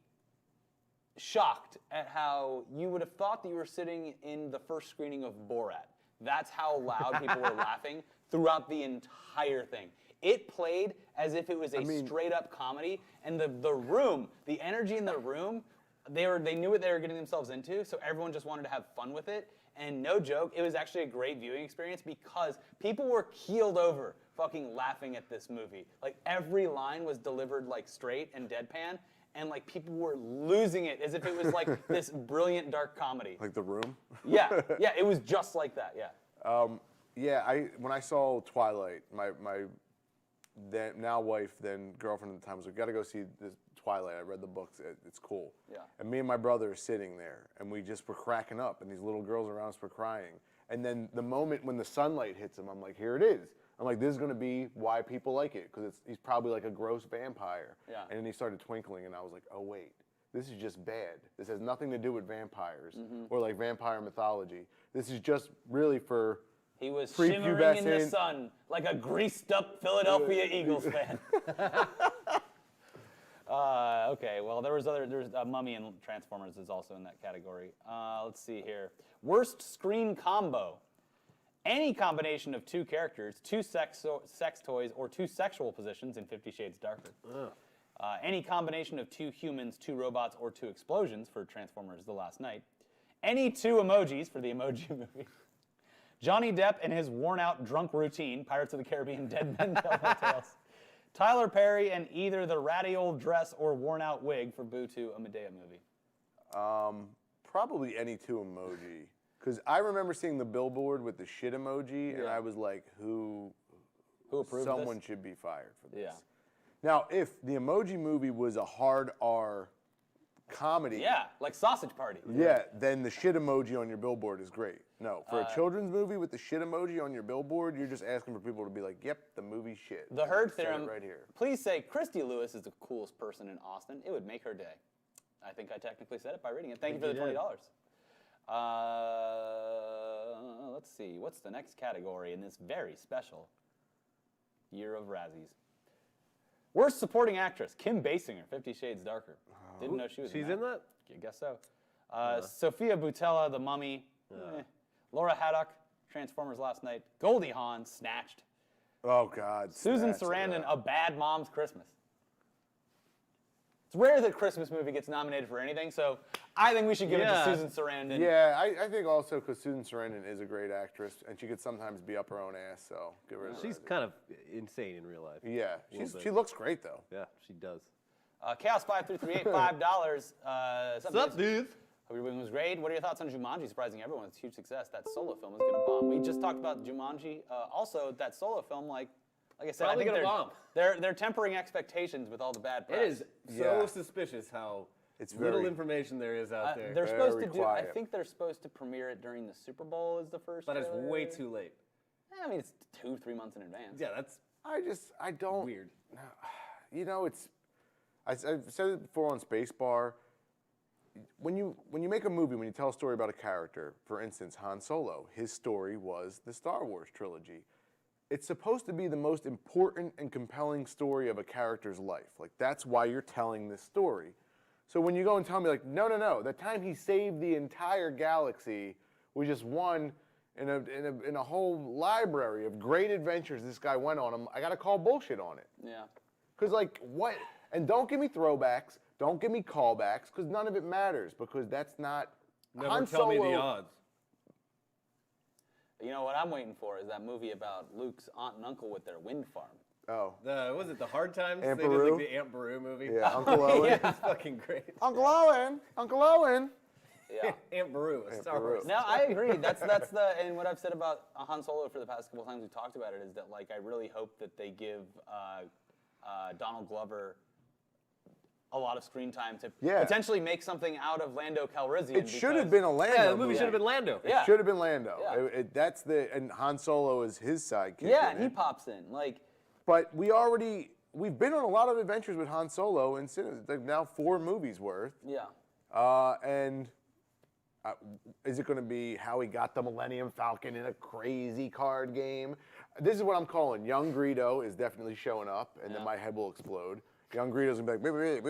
shocked at how you would have thought that you were sitting in the first screening of Borat. That's how loud people were laughing throughout the entire thing. It played as if it was a straight up comedy, and the room, the energy in the room, they knew what they were getting themselves into, so everyone just wanted to have fun with it. And no joke, it was actually a great viewing experience because people were keeled over fucking laughing at this movie. Like every line was delivered like straight and deadpan, and like people were losing it as if it was like this brilliant dark comedy. Like The Room. Yeah, it was just like that. Yeah. When I saw Twilight, my then now wife, then girlfriend at the time was like, "Got to go see this Twilight. I read the books. It's cool." Yeah. And me and my brother are sitting there, and we just were cracking up, and these little girls around us were crying. And then the moment when the sunlight hits him, I'm like, "Here it is." I'm like, "This is gonna be why people like it, because he's probably like a gross vampire." Yeah. And then he started twinkling, and I was like, "Oh wait, this is just bad. This has nothing to do with vampires or like vampire mythology. This is just really for." He was Prepubescent. shimmering in the sun like a greased up Philadelphia Eagles fan. Okay, well, there's Mummy and Transformers is also in that category. Let's see here. Worst screen combo. Any combination of 2 characters, 2 sex toys, or 2 sexual positions in 50 Shades Darker. Any combination of 2 humans, 2 robots, or 2 explosions for Transformers The Last Night. Any 2 emojis for the Emoji Movie. Johnny Depp and his worn-out drunk routine, Pirates of the Caribbean, Dead Men Tell No Tales. Tyler Perry and either the ratty old dress or worn-out wig for Boo 2, a Medea movie. Probably any 2 emoji. Because I remember seeing the billboard with the shit emoji, and I was like, who approved someone this? should be fired for this. Yeah. Now, if the Emoji Movie was a hard R comedy, Yeah, like Sausage Party. then the shit emoji on your billboard is great. No, for a children's movie with the shit emoji on your billboard, you're just asking for people to be like, yep, the movie's shit. The Herd Said it Theorem. right here. Please say Christy Lewis is the coolest person in Austin. It would make her day. I think I technically said it by reading it. Thank you for the $20. Let's see. What's the next category in this very special year of Razzies? Worst Supporting Actress, Kim Basinger, 50 Shades Darker. Didn't know she was She's in that? I guess so. Sophia Boutella, The Mummy. Laura Haddock, Transformers Last Night. Goldie Hawn, Snatched. Oh, God. Susan Snatch it Sarandon, up. A Bad Mom's Christmas. It's rare that a Christmas movie gets nominated for anything, so I think we should give it to Susan Sarandon. Yeah, I think also because Susan Sarandon is a great actress, and she could sometimes be up her own ass, so give her She's kind of insane in real life. Yeah, little bit. she looks great, though. Yeah, she does. Chaos5338, $5. What's up, dude? Hope your week was great. What are your thoughts on Jumanji surprising everyone? It's a huge success. That solo film is going to bomb. We just talked about Jumanji. Also, that solo film, like I said, Probably I think gonna bomb. they're tempering expectations with all the bad press. It is so Yeah. suspicious how It's little very- information there is out there. They're supposed to Very do. I quiet. think they're supposed to premiere it during the Super Bowl. Is the first? But it's trailer. way too late. I mean, it's 2-3 months in advance. Yeah, that's I don't. weird. You know, I've said it before on Spacebar. When you make a movie, when you tell a story about a character, for instance, Han Solo, his story was the Star Wars trilogy. It's supposed to be the most important and compelling story of a character's life. Like, that's why you're telling this story. So when you go and tell me, like, no, the time he saved the entire galaxy was just one in a whole library of great adventures this guy went on, I gotta call bullshit on it. Yeah. Because, like, what? And don't give me throwbacks, don't give me callbacks, because none of it matters, because that's not. Never Han tell me the Solo- odds. You know what I'm waiting for is that movie about Luke's aunt and uncle with their wind farm. Oh. Was it the Hard Times? Aunt They did Beru? like the Aunt Beru movie. Yeah, Uncle Owen. It's fucking great. Uncle Owen! Uncle Owen! Yeah. Aunt Beru, a Star Beru. Wars. No, I agree. That's the and what I've said about Han Solo for the past couple times we've talked about it is that like I really hope that they give Donald Glover a lot of screen time to potentially make something out of Lando Calrissian. It should have been a Lando. Yeah, the movie movie. should have been Lando. Yeah. It should have been Lando. Yeah. And Han Solo is his sidekick. Yeah, in and he it. pops in like. But we've been on a lot of adventures with Han Solo, and like now 4 movies worth. Yeah. Is it going to be how he got the Millennium Falcon in a crazy card game? This is what I'm calling. Young Greedo is definitely showing up, and then my head will explode. Young Greedo's going to be like,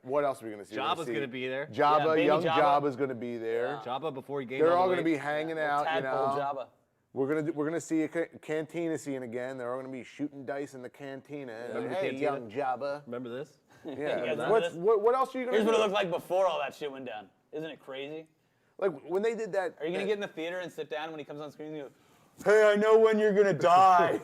what else are we going to see? Jabba's going to be there. Jabba, baby young Jabba. Jabba's going to be there. Jabba before he gained They're all all the going to weight. be hanging out, you Tadpole know. Jabba. We're gonna see a cantina scene again. They're all gonna be shooting dice in the cantina. Remember the Hey, cantina? young Jabba. Remember this? Yeah. guys remember What's- this? what else are you gonna Here's do? what it looked like before all that shit went down. Isn't it crazy? Like when they did that. Are you gonna get in the theater and sit down when he comes on screen and go, "Hey, I know when you're gonna die.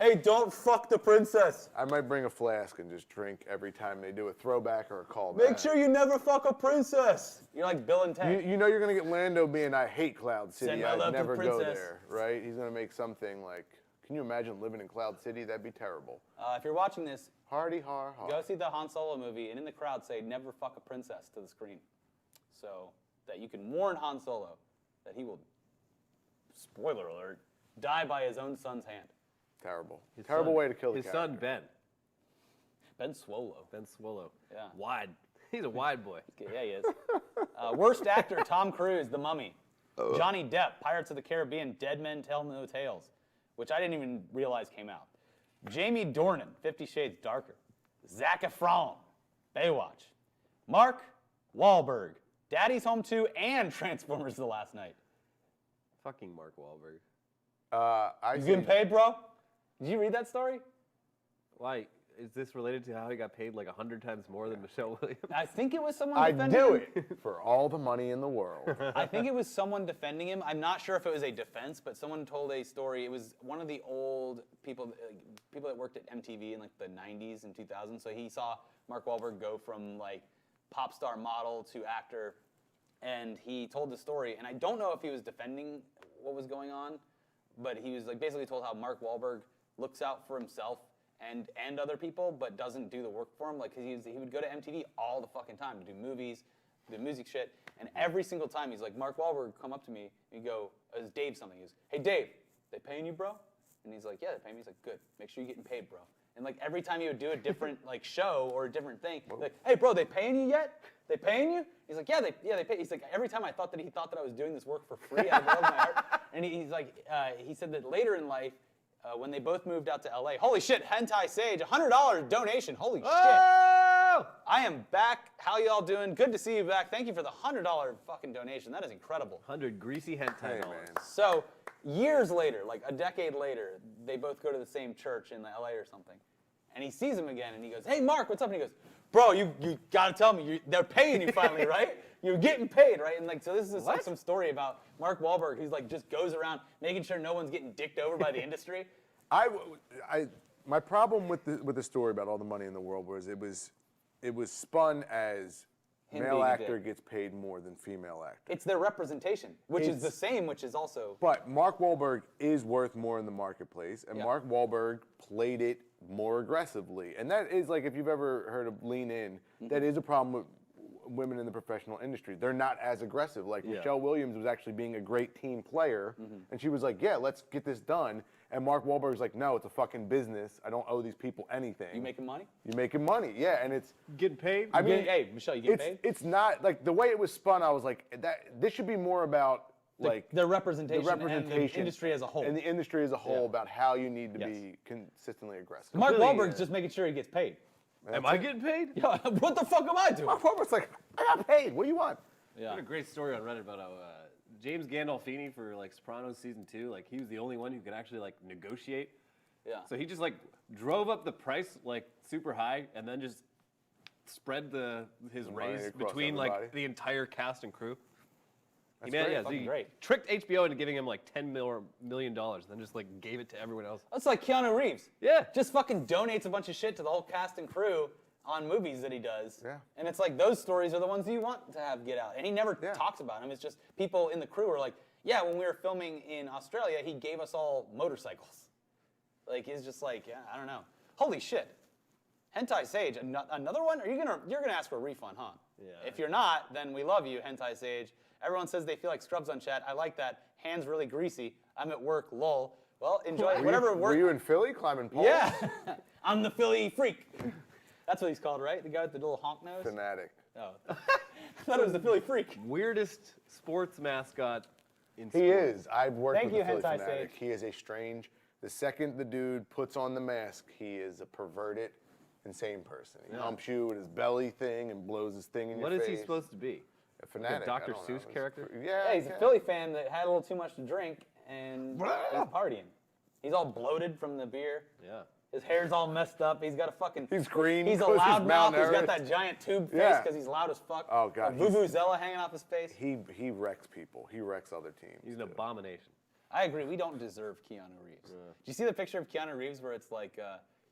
Hey, don't fuck the princess. I might bring a flask and just drink every time they do a throwback or a callback. Make sure you never fuck a princess." You're like Bill and Ted. You know you're gonna get Lando being, I hate Cloud Send City. my love I'd to never go princess. there, right? He's gonna make something like. Can you imagine living in Cloud City? That'd be terrible. If you're watching this, Hardy har har. go see the Han Solo movie and in the crowd say "Never fuck a princess" to the screen, so that you can warn Han Solo that he will, spoiler alert, die by his own son's hand. Terrible. His Terrible son- way to kill the his character. son Ben. Ben Swallow. Ben Swallow. Yeah. Wide. He's a wide boy. Yeah, he is. Worst actor, Tom Cruise, The Mummy. Johnny Depp, Pirates of the Caribbean, Dead Men Tell No Tales, which I didn't even realize came out. Jamie Dornan, 50 Shades Darker. Zac Efron, Baywatch. Mark Wahlberg, Daddy's Home 2 and Transformers The Last Night. Fucking Mark Wahlberg. You getting paid, bro? Did you read that story? Why? Is this related to how he got paid like 100 times more than Michelle Williams? I think it was someone I'd defending do him. it for all the money in the world. I think it was someone defending him. I'm not sure if it was a defense, but someone told a story. It was one of the old people that worked at MTV in like the 90s and 2000s. So he saw Mark Wahlberg go from like pop star model to actor, and he told the story, and I don't know if he was defending what was going on, but he was like basically told how Mark Wahlberg looks out for himself and other people, but doesn't do the work for him. Like, cause he would go to MTV all the fucking time to do movies, do music shit, and every single time he's like, Mark Wahlberg would come up to me and he'd go, is Dave something? He goes, hey Dave, they paying you, bro? And he's like, yeah, they're paying me. He's like, good, make sure you're getting paid, bro. And like every time he would do a different like show or a different thing, like, hey bro, they paying you yet? They paying you? He's like, yeah, they pay. He's like, every time I thought that he thought that I was doing this work for free out of the love of my heart. And he's like, he said that later in life, when they both moved out to LA, holy shit, Hentai Sage, $100 donation, holy shit. I am back. How y'all doing? Good to see you back. Thank you for the $100 fucking donation. That is incredible. 100 greasy hentai dollars. So years later, like a decade later, they both go to the same church in LA or something. And he sees him again and he goes, hey Mark, what's up? And he goes, bro, you gotta tell me, they're paying you finally, right? You're getting paid, right? And like, so this is like some story about Mark Wahlberg who's like just goes around making sure no one's getting dicked over by the industry. My problem with the story about all the money in the world was it was spun as male actor gets paid more than female actor. It's their representation, which is the same, which is also. But Mark Wahlberg is worth more in the marketplace, and Mark Wahlberg played it more aggressively. And that is like, if you've ever heard of Lean In, that is a problem with women in the professional industry. They're not as aggressive. Like Michelle Williams was actually being a great team player, and she was like, yeah, let's get this done. And Mark Wahlberg's like, no, it's a fucking business. I don't owe these people anything. You making money? You're making money, yeah, and it's getting paid. I mean, hey, Michelle, you getting paid? It's not like the way it was spun. I was like, this should be more about like the representation and the industry as a whole. And the industry as a whole about how you need to be consistently aggressive. Mark Wahlberg's just making sure he gets paid. Am I getting paid? Yeah, what the fuck am I doing? Mark Wahlberg's like, I got paid. What do you want? Yeah. What a great story on Reddit about how James Gandolfini for like Sopranos season 2, like he was the only one who could actually like negotiate. Yeah. So he just like drove up the price like super high and then just spread his raise between like the entire cast and crew. That's great. Tricked HBO into giving him like $10 million, and then just like gave it to everyone else. That's like Keanu Reeves. Yeah. Just fucking donates a bunch of shit to the whole cast and crew on movies that he does. Yeah. And it's like those stories are the ones you want to have get out. And he never talks about them. It's just people in the crew are like, yeah, when we were filming in Australia, he gave us all motorcycles. Like he's just like, yeah, I don't know. Holy shit. Hentai Sage, another one? You're gonna ask for a refund, huh? Yeah. If you're not, then we love you, Hentai Sage. Everyone says they feel like scrubs on chat. I like that. Hands really greasy. I'm at work, lol. Well, enjoy whatever work. Were you in Philly climbing poles? Yeah. I'm the Philly freak. That's what he's called, right? The guy with the little honk nose? Fanatic. Oh. I thought it was the Philly freak. Weirdest sports mascot in sports. He is. I've worked with the Philly Hentai Fanatic. Sage. He is a strange. The second the dude puts on the mask, he is a perverted, insane person. He humps you with his belly thing and blows his thing in your face. What is he supposed to be? A fanatic. Like a Dr. Seuss character? Yeah, he's a Philly fan that had a little too much to drink and was partying. He's all bloated from the beer. Yeah. His hair's all messed up. He's got a fucking. He's green. He's a loud mouth. He's got that giant tube face because he's loud as fuck. Oh god. A vuvuzela hanging off his face. He wrecks people. He wrecks other teams. He's an abomination. I agree. We don't deserve Keanu Reeves. Do you see the picture of Keanu Reeves where it's like,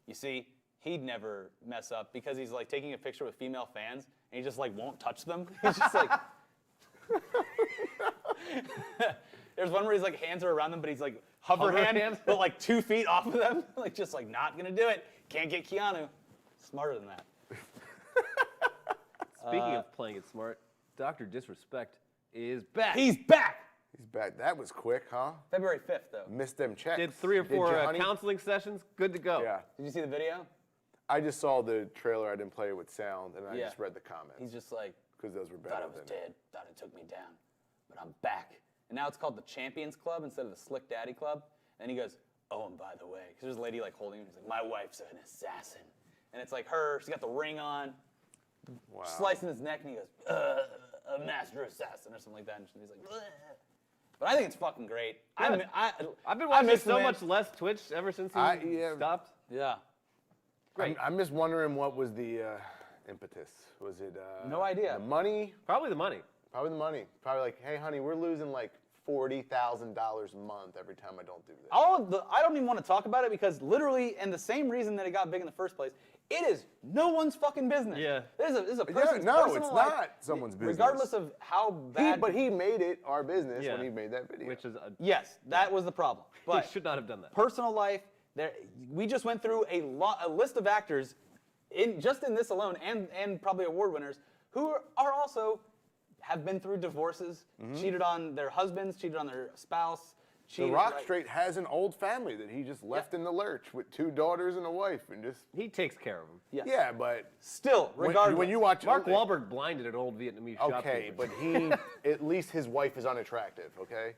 you see, he'd never mess up because he's like taking a picture with female fans and he just like won't touch them. He's just like. There's one where he's like hands are around them, but he's like hover hand, but like 2 feet off of them, like just like not gonna do it. Can't get Keanu. Smarter than that. Speaking of playing it smart, Dr. Disrespect is back. He's back. He's back. That was quick, huh? February 5th, though. Missed them checks. Did 3 or 4 you, honey? counseling sessions. Good to go. Yeah. Did you see the video? I just saw the trailer. I didn't play it with sound, and I just read the comments. He's just like, because those were better. thought I was dead. Thought it took me down, but I'm back. And now it's called the Champions Club instead of the Slick Daddy Club. And he goes, oh, and by the way, because there's a lady like holding him. He's like, my wife's an assassin. And it's like her. She's got the ring on. Wow. Slicing his neck, and he goes, a master assassin or something like that. And she's like, bleh. But I think it's fucking great. Yeah. I've been watching so much less Twitch ever since he stopped. Yeah. Great. I'm just wondering what was the impetus. Was it no idea. the money? Probably the money. Probably the money. Probably like, hey, honey, we're losing like $40,000 a month every time I don't do this. I don't even want to talk about it because literally, and the same reason that it got big in the first place, it is no one's fucking business. Yeah. This is a person's no, personal it's life, not someone's business. regardless of how bad. But he made it our business Yeah. when he made that video. Which is yes, that was the problem. But he should not have done that. personal life. We just went through a list of actors, just in this alone, and probably award winners who are also have been through divorces, cheated on their husbands, cheated on their spouse. The Rock straight has an old family that he just left in the lurch with 2 daughters and a wife, and just He takes care of them. Yes. yeah. But Still, regardless. when you watch Mark Wahlberg blinded an old Vietnamese shopkeeper. okay, but he at least his wife is unattractive. Okay,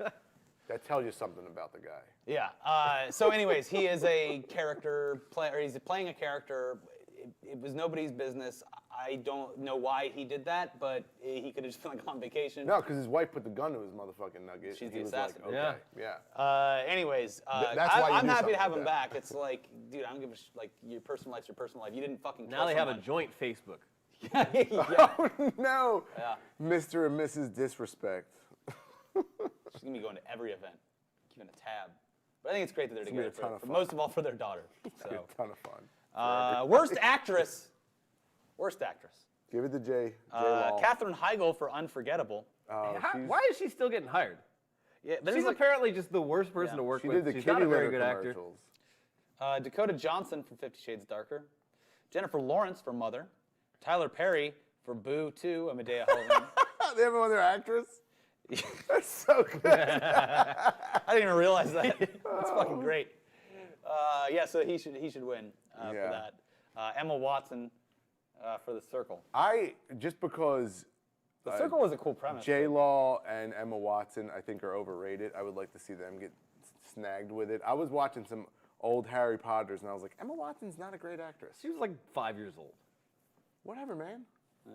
that tells you something about the guy. Yeah. So, anyways, he is a character player. He's playing a character. It was nobody's business. I don't know why he did that, but he could have just been like on vacation. No, because his wife put the gun to his motherfucking nugget. She's He the was assassin. Like, okay, Yeah. Anyways, that's why you I'm do happy to something have like him that. back. It's like, dude, I don't give a like your personal life's your personal life. You didn't fucking. Now they have a joint. joint Facebook. Yeah. Oh no, Yeah. Mr. and Mrs. Disrespect. She's gonna be going to every event, keeping a tab. But I think it's great that they're gonna be together a ton of for fun. most of all for their daughter. Be So, a ton of fun. worst actress. Worst actress. Give it to J. Law. Katherine Heigl for Unforgettable. Why is she still getting hired? Yeah, She's apparently just the worst person to work She with. did the She's kitty not a very litter good actor. commercials. Dakota Johnson for 50 Shades Darker. Jennifer Lawrence for Mother. Tyler Perry for Boo 2, A Medea Halloween. They have another actress? That's so good. I didn't even realize that. That's fucking great. Yeah, so he should win for Yeah. that. Emma Watson for The Circle. Just because The Circle was a cool premise. J. Law and Emma Watson, I think, are overrated. I would like to see them get snagged with it. I was watching some old Harry Potters, and I was like, Emma Watson's not a great actress. She was like 5 years old. Whatever, man. Yeah.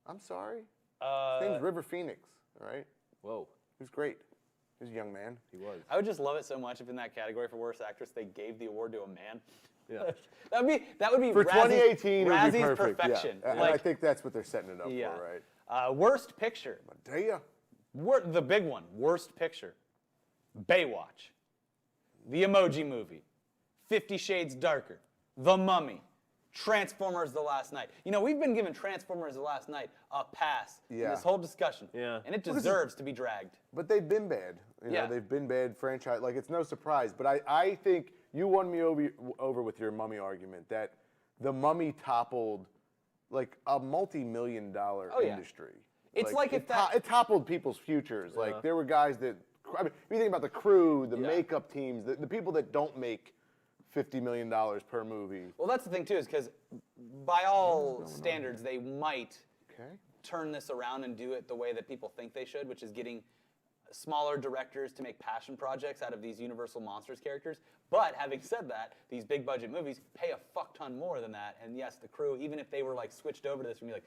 I'm sorry. His name's River Phoenix, all right? Whoa, He was great. He was a young man. he was. I would just love it so much if in that category for worst actress they gave the award to a man. Yeah. that would be For Razzie's, 2018, it would be Razzie's perfect. perfection. Yeah. And Like, I think that's what they're setting it up yeah. for, right? Worst picture. Medea. The big one. Worst picture. Baywatch. The Emoji Movie. 50 Shades Darker. The Mummy. Transformers: The Last Night. You know, we've been giving Transformers: The Last Night a pass in Yeah. this whole discussion. Yeah. And it deserves to be dragged. But they've been bad. You know, Yeah. they've been bad franchise. Like, it's no surprise. But I think you won me over with your Mummy argument that the Mummy toppled, like, a multi-million-dollar Oh, yeah. industry. It's like if that- it toppled people's futures. Like, there were guys that, I mean, if you think about the crew, the makeup teams, the people that don't make $50 million per movie. Well, that's the thing, too, is because by all standards, they might turn this around and do it the way that people think they should, which is getting smaller directors to make passion projects out of these Universal Monsters characters. But having said that, these big budget movies pay a fuck ton more than that. And yes, the crew, even if they were like switched over to this and be like,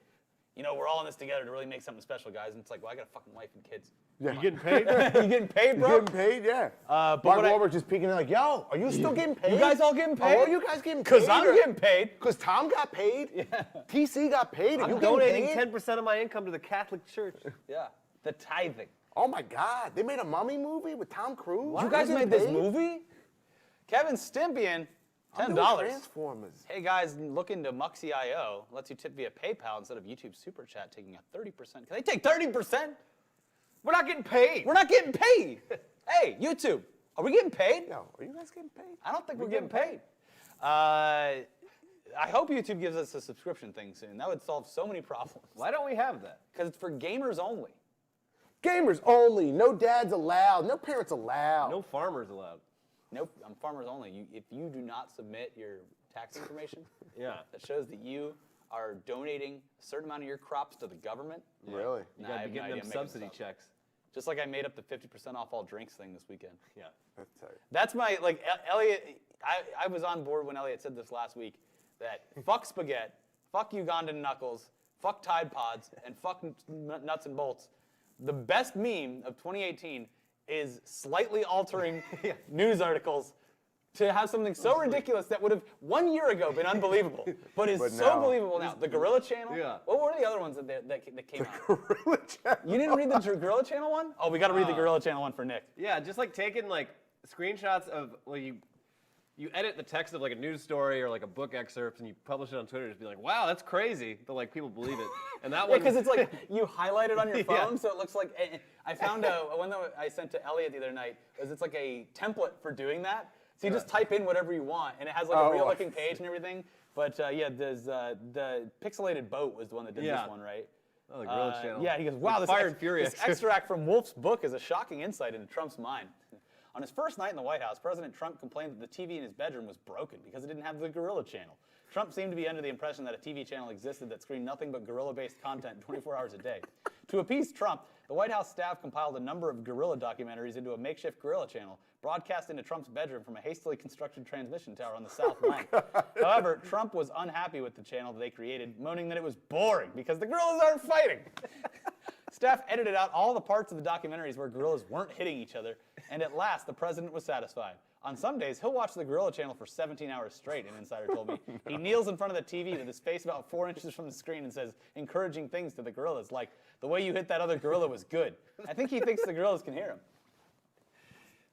you know, we're all in this together to really make something special, guys. And it's like, well, I got a fucking wife and kids. Yeah. You getting paid? You getting paid, You bro? getting paid? Yeah. But Mark what I- Wahlberg just peeking in like, yo, are you still getting paid? You guys all getting paid? Oh, are you guys getting paid? Because I'm getting paid. Because Tom got paid. TC got paid. Are I'm you getting donating paid? 10% of my income to the Catholic Church. Yeah. The tithing. Oh my God! They made a Mummy movie with Tom Cruise. You guys You're made getting this paid? movie? Kevin Stimpian, I'm $10. doing Transformers. Hey guys, look into Muxy.io. Lets you tip via PayPal instead of YouTube Super Chat, taking a 30%. Can they take 30%? We're not getting paid. We're not getting paid. Hey, YouTube, are we getting paid? Yo, are you guys getting paid? I don't think we're getting paid. I hope YouTube gives us a subscription thing soon. That would solve so many problems. Why don't we have that? Because it's for gamers only. Gamers only. No dads allowed. No parents allowed. No farmers allowed. Nope, I'm farmers only. If you do not submit your tax information, Yeah. that shows that you are donating a certain amount of your crops to the government. Really? You Nah, I gotta have be no getting idea. them I'm making subsidy this up. checks. Just like I made up the 50% off all drinks thing this weekend. Yeah. That's tight. That's my, like, Elliot, I was on board when Elliot said this last week, that fuck spaghetti, fuck Ugandan knuckles, fuck Tide Pods, and fuck nuts and bolts. The best meme of 2018 is slightly altering news articles to have something so ridiculous that would have 1 year ago been unbelievable, but is so now- believable now. The Gorilla Channel? Yeah. What were the other ones that came out? Gorilla Channel. You didn't read the Gorilla Channel one? Oh, we got to read the Gorilla Channel one for Nick. Yeah, just like taking like screenshots of you edit the text of like a news story or like a book excerpt and you publish it on Twitter. Just be like, wow, that's crazy. But like people believe it. And that one, Because it's like you highlight it on your phone, Yeah. so it looks like. I found one that I sent to Elliot the other night. It's like a template for doing that. So you just type in whatever you want, and it has like a real-looking page and everything. But yeah, there's the Pixelated Boat was the one that did this one, right? oh, the Gorilla Channel. Yeah, he goes, wow, this, Fire and Furious. this extract from Wolf's book is a shocking insight into Trump's mind. On his first night in the White House, President Trump complained that the TV in his bedroom was broken because it didn't have the Gorilla Channel. Trump seemed to be under the impression that a TV channel existed that screened nothing but gorilla-based content 24 hours a day. To appease Trump, the White House staff compiled a number of gorilla documentaries into a makeshift gorilla channel, broadcast into Trump's bedroom from a hastily constructed transmission tower on the South Lawn. However, Trump was unhappy with the channel they created, moaning that it was boring because the gorillas aren't fighting. Staff edited out all the parts of the documentaries where gorillas weren't hitting each other, and at last the president was satisfied. On some days, he'll watch the Gorilla Channel for 17 hours straight, an insider told me. He kneels in front of the TV with his face about 4 inches from the screen and says encouraging things to the gorillas, like, the way you hit that other gorilla was good. I think he thinks the gorillas can hear him.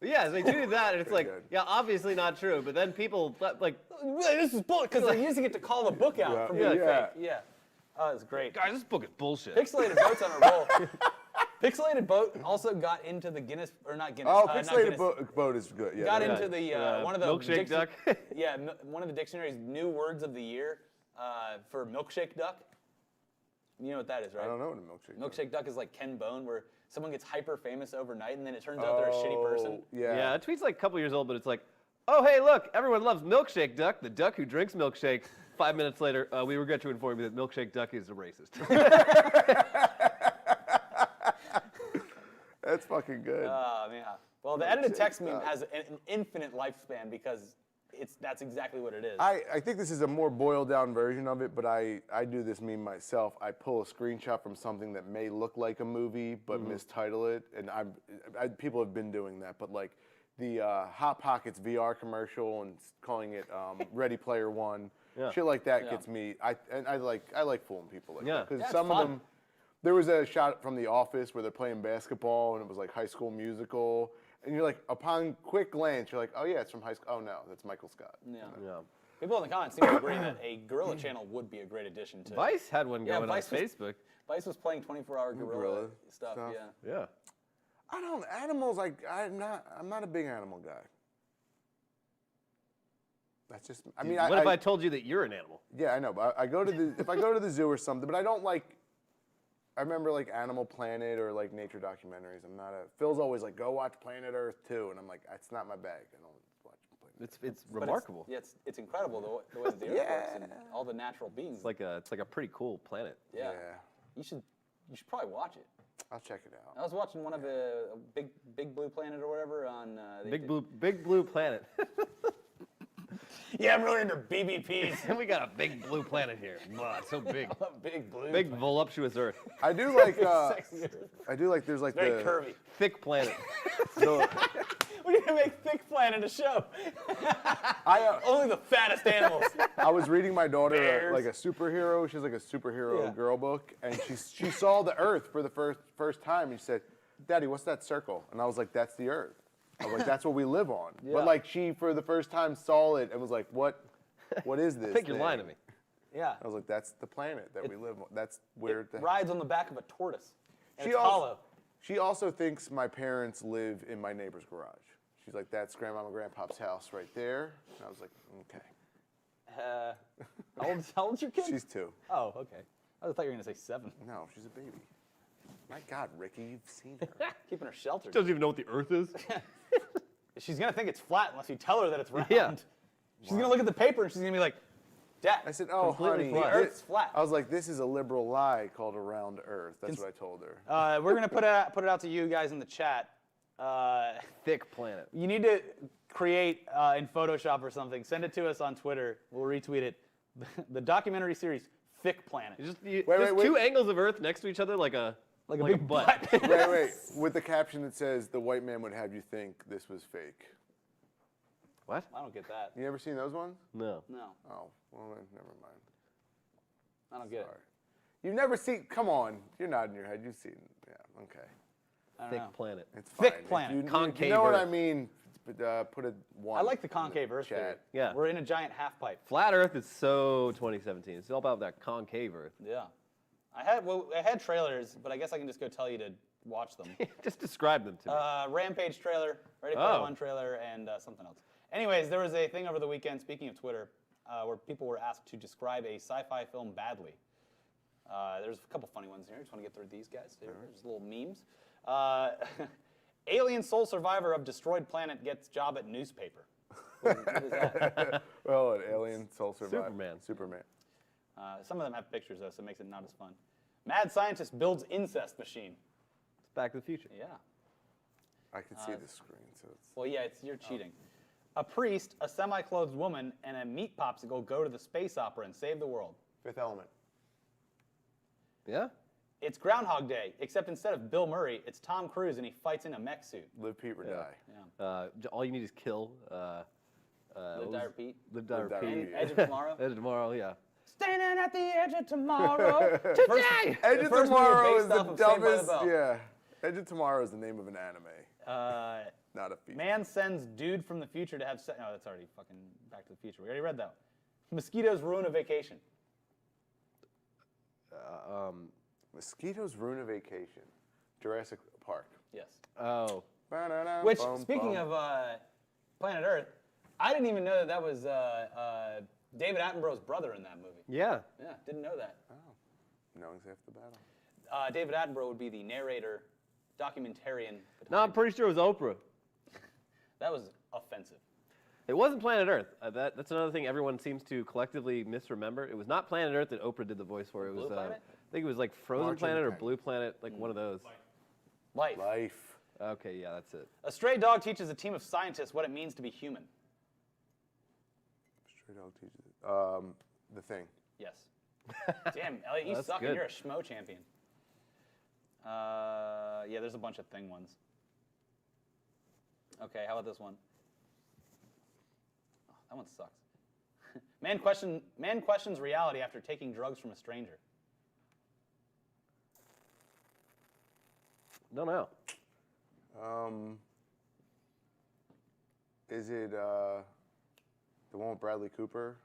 Yeah, so they do that, and it's like, good. yeah, obviously not true. But then people like, This is bull, because they're using it to call the book out from being Yeah. fake. Yeah. Oh, it's great. guys, this book is bullshit. Pixelated Boat's on a roll. Pixelated Boat also got into the Guinness, or not Guinness. Oh, not Pixelated Guinness. Boat is good. Yeah. Got yeah. into the one of the milkshake duck. Yeah, one of the dictionary's new words of the year for milkshake duck. You know what that is, right? I don't know what a milkshake. Milkshake duck is like Ken Bone, where someone gets hyper famous overnight, and then it turns out they're a shitty person. Yeah. Yeah, that tweet's like a couple years old, but it's like, oh, hey, look, everyone loves Milkshake Duck, the duck who drinks milkshake. 5 minutes later, we regret to inform you that Milkshake Duck is a racist. That's fucking good. Yeah. Well, the edited text meme duck. has an infinite lifespan because that's exactly what it is. I think this is a more boiled down version of it, but I do this meme myself. I pull a screenshot from something that may look like a movie, but mistitle it. And people have been doing that, but like the Hot Pockets VR commercial and calling it Ready Player One, shit like that gets me. I like fooling people like that. Because some fun. of them, there was a shot from The Office where they're playing basketball and it was like High School Musical. And you're like, upon quick glance, you're like, oh yeah, it's from High School. Oh no, that's Michael Scott. Yeah. Yeah. People in the comments seem to agree that a gorilla channel would be a great addition to. Vice had one going Vice on was- Facebook. Vice was playing 24-hour gorilla stuff. stuff. Yeah. Yeah. I don't animals. I'm not a big animal guy. That's just. I mean, What if I told you that you're an animal? Yeah, I know. But I go to the if I go to the zoo or something, but I don't like. I remember like Animal Planet or like nature documentaries. I'm not a. Phil's always like, go watch Planet Earth too, and I'm like, it's not my bag. I don't watch Planet. It's But remarkable. It's incredible the way that the Earth works and all the natural beings. It's like a pretty cool planet. yeah. Yeah, You should probably watch it. I'll check it out. I was watching one of the Big Blue Planet or whatever on. Big blue planet. Yeah, I'm really into BBPs. And we got a big blue planet here. Wow, it's so big. Big Blue. Big voluptuous Earth. I do like. Sexy Earth. I do like. There's like Very the. curvy. Thick planet. the We're gonna make Thick Planet a show. Only the fattest animals. I was reading my daughter Bears. like a superhero. She's like a superhero Yeah. girl book, and she saw the Earth for the first time, and she said, "Daddy, what's that circle?" And I was like, "That's the Earth." I was like, "That's what we live on." Yeah. But like she, for the first time, saw it and was like, "What is this?" I think you're thing?" lying to me. Yeah. I was like, "That's the planet that we live on. That's where." It rides on the back of a tortoise. And She it's also- hollow. She also thinks my parents live in my neighbor's garage. She's like, "That's Grandma and Grandpa's house right there." And I was like, "Okay." How old's your kid? She's 2. Oh, okay. I thought you were gonna say 7. No, she's a baby. My God, Ricky, you've seen her. Keeping her sheltered. Doesn't even know what the Earth is. She's gonna think it's flat unless you tell her that it's round. Yeah. She's gonna look at the paper and she's gonna be like, Dad. I said, "Oh, Completely honey, flat. The Earth's flat." I was like, "This is a liberal lie called a round Earth." That's what I told her. We're gonna put it out to you guys in the chat. Thick planet. You need to create in Photoshop or something. Send it to us on Twitter. We'll retweet it. The documentary series Thick Planet. Just wait. two angles of Earth next to each other like a big butt. Wait, with the caption that says, "The white man would have you think this was fake." What? I don't get that. You ever seen those ones? No. No, Oh, well, then never mind. I don't get Sorry. it. You've never seen, come on, you're nodding your head. You've seen, yeah, okay. I don't Thick know. planet. It's Thick fine. If planet. You Concave know what I Earth. mean? Put a one. I like the in concave Earth theory. chat. Yeah. We're in a giant half pipe. Flat Earth is so 2017. It's all about that concave Earth. Yeah. I had trailers, but I guess I can just go tell you to watch them. Just describe them to me. Rampage trailer, Ready Player One trailer, and something else. Anyways, there was a thing over the weekend, speaking of Twitter, where people were asked to describe a sci-fi film badly. There's a couple funny ones here. Just want to get through these guys. There's little memes. Alien sole survivor of destroyed planet gets job at newspaper. What is that? Well, an alien soul survivor. Superman. Some of them have pictures, though, so it makes it not as fun. Mad scientist builds incest machine. It's Back to the Future. Yeah. I can see the screen, so it's. Well, yeah, you're cheating. A priest, a semi-clothed woman, and a meat popsicle go to the space opera and save the world. Fifth Element. Yeah? It's Groundhog Day, except instead of Bill Murray, it's Tom Cruise, and he fights in a mech suit. Live, Pete, or die. Yeah. All you need is kill. Live, Die, Repeat. Live, Die, Live, Die, Repeat. Repeat. Edge of Tomorrow. Edge of Tomorrow, yeah. Standing at the edge of tomorrow. Today! Edge The of first movie Tomorrow is based the off of Saved by the dumbest. Bell. Yeah. Edge of Tomorrow is the name of an anime, not a feature. Man sends dude from the future to have sex. No, that's already fucking Back to the Future. We already read that. Mosquitoes ruin a vacation. Mosquitoes ruin a vacation. Jurassic Park. Yes. Oh. Which, speaking of Planet Earth, I didn't even know that was David Attenborough's brother in that movie. Yeah. Yeah, didn't know that. Knowing's half the battle. David Attenborough would be the narrator, documentarian. No, I'm pretty sure it was Oprah. That was offensive. It wasn't Planet Earth. That's another thing everyone seems to collectively misremember. It was not Planet Earth that Oprah did the voice for. It was, Blue Planet? I think it was like Frozen Marching Planet or Planet. Blue Planet, like one of those. Life. Life. Okay, yeah, that's it. A stray dog teaches a team of scientists what it means to be human. Straight dog teaches. The Thing. Yes. Damn, Elliot, you That's suck and good. you're a schmo champion. Yeah, there's a bunch of thing ones. Okay, how about this one? Oh, that one sucks. Man questions reality after taking drugs from a stranger. Don't know. Is it the one with Bradley Cooper?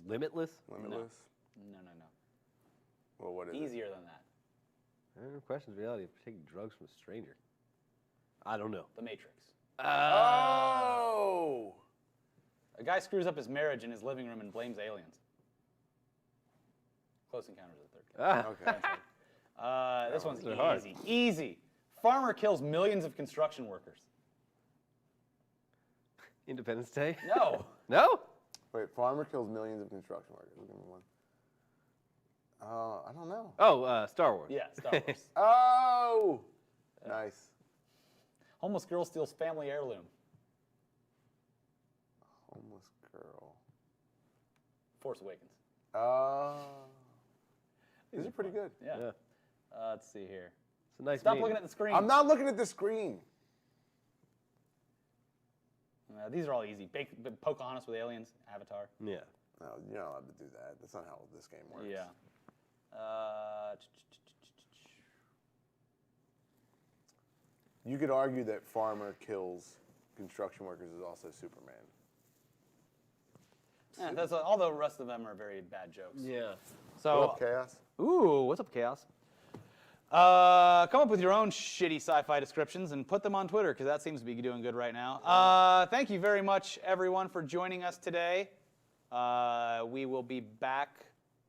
Limitless? Limitless? No. Well, what is it? Easier than that. Questions reality of taking drugs from a stranger. I don't know. The Matrix. Oh! A guy screws up his marriage in his living room and blames aliens. Close Encounters of the Third Kind. Okay. This one's they're hard. easy. Easy. Farmer kills millions of construction workers. Independence Day? No. No? Wait, farmer kills millions of construction workers. Give me one. I don't know. Oh, Star Wars. Yeah, Star Wars. Oh! Nice. Homeless girl steals family heirloom. Homeless girl. Force Awakens. These are pretty good. Yeah. Yeah. Let's see here. It's a nice Stop meme. looking at the screen. I'm not looking at the screen. These are all easy. Pocahontas with aliens. Avatar. Yeah. No, you're not allowed to do that. That's not how this game works. Yeah. You could argue that farmer kills construction workers is also Superman. Yeah, that's all the rest of them are very bad jokes. Yeah. So, What up, Chaos? ooh, what's up, Chaos? Come up with your own shitty sci-fi descriptions and put them on Twitter, because that seems to be doing good right now. Thank you very much, everyone, for joining us today. We will be back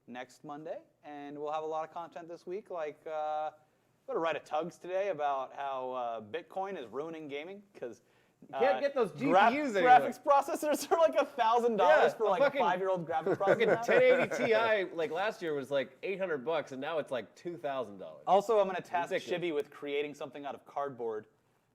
next Monday, and we'll have a lot of content this week. Like, I'm going to write a Tugs today about how Bitcoin is ruining gaming, because can't get those GPUs anymore. graphics processors are like $1,000 Yeah, for like a fucking- 5-year-old graphics Fucking processor. 1080 Ti, like last year was like $800, and now it's like $2,000. Also, I'm going to task Ridiculous. Shibby with creating something out of cardboard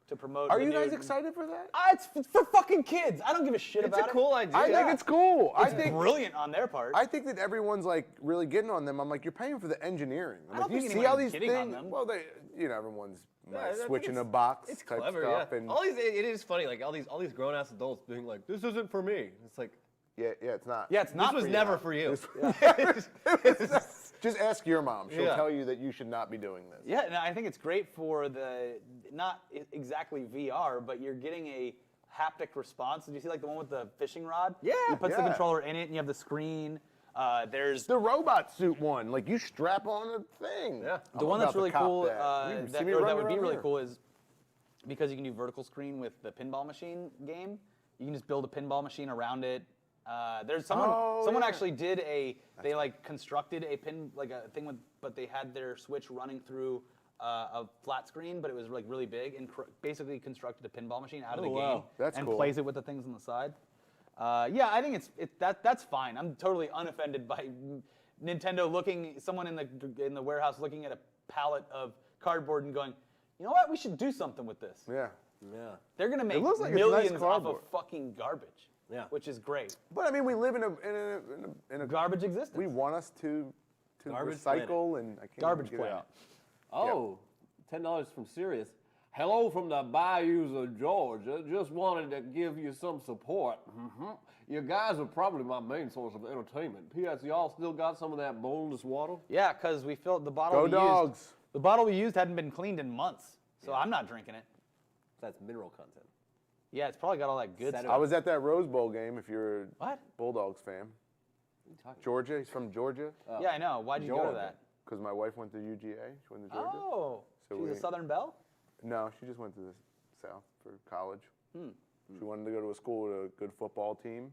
to promote. Are the you guys new- excited for that? It's for fucking kids. I don't give a shit It's about a cool it. idea. I think it's cool. I It's think brilliant on their part. I think that everyone's like really getting on them. I'm like, you're paying for the engineering. I'm I like, don't you think see how anyone's these getting on things? them. Well, everyone's my I think switch in it's- a box It's type clever, stuff. yeah. And It is funny, like all these grown ass adults being like, "This isn't for me." It's like, yeah, it's not. Yeah, it's not. this was for you. never for you. Just ask your mom. She'll Yeah. tell you that you should not be doing this. Yeah, and I think it's great for the not exactly VR, but you're getting a haptic response. Did you see like the one with the fishing rod? Yeah, You put the yeah. controller in it, and you have the screen. There's The robot suit one, like you strap on a thing. Yeah. the one that's really cool. that That would be really cool is because you can do vertical screen with the pinball machine game. You can just build a pinball machine around it. There's someone yeah. actually did they like constructed a thing with, but they had their Switch running through a flat screen, but it was like really big, and basically constructed a pinball machine out of the game. wow. That's and cool. plays it with the things on the side. Yeah, I think that's fine. I'm totally unoffended by Nintendo someone in the warehouse looking at a pallet of cardboard and going, you know what, we should do something with this. Yeah. Yeah. They're gonna make looks like it's nice millions off of cardboard. fucking garbage. Yeah. Which is great. But I mean, we live in a Garbage existence. We want us to Garbage recycle and I can't Garbage even get it planet. out. Oh, $10 from Sirius. Hello from the bayous of Georgia. Just wanted to give you some support. You guys are probably my main source of entertainment. P.S. Y'all still got some of that boneless water? Yeah, because we filled the bottle. Go we Dogs. Used, the bottle we used hadn't been cleaned in months, so I'm not drinking it. That's mineral content. Yeah, it's probably got all that good Set it stuff. I was at that Rose Bowl game. If you're a What? Bulldogs fan, What are you talking Georgia. He's from Georgia. Yeah, I know. Why'd you go to Georgia. that? Because my wife went to UGA. She went to Georgia. Oh, So she's a we- Southern Belle? No, she just went to the South for college. Hmm. She wanted to go to a school with a good football team,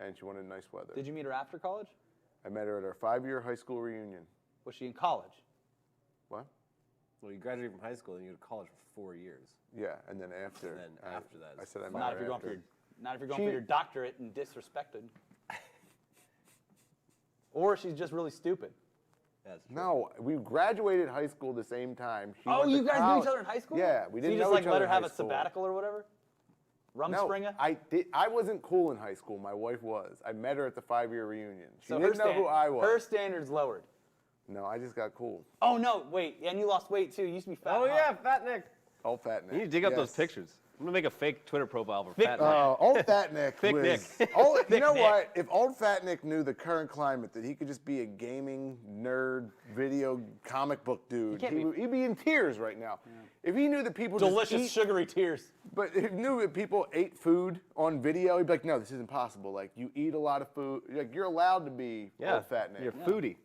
and she wanted nice weather. Did you meet her after college? I met her at our 5-year high school reunion. Was she in college? What? Well, you graduate from high school and you go to college for 4 years. Yeah, and then after. And then after that, I it's said I met Not her if you're going for after. your, not if you're going for your doctorate and disrespected. Or she's just really stupid. That's true. No, we graduated high school the same time. She Oh, went to you guys knew college. each other in high school? Yeah, we So didn't you just know like each let other her in have high a school. sabbatical or whatever? No, Rumspringa? I wasn't cool in high school. My wife was. I met her at the 5-year reunion. She So didn't know who I was. Her standards lowered. No, I just got cool. Oh no, wait, and you lost weight too. You used to be fat. Oh, huh? yeah, Fat Nick. Old fat Nick. You need to dig up those Yes. pictures. I'm going to make a fake Twitter profile for Thick- Fat Nick. Old Fat Nick Thick was. Nick. You know Nick. what? If Old Fat Nick knew the current climate, that he could just be a gaming nerd, video, comic book dude, can't he'd be in tears right now. If he knew that people Delicious just eat, sugary tears. but if he knew that people ate food on video, he'd be like, no, this isn't possible. Like, you eat a lot of food. Like, you're allowed to be Yeah, Old Fat Nick. you're a foodie.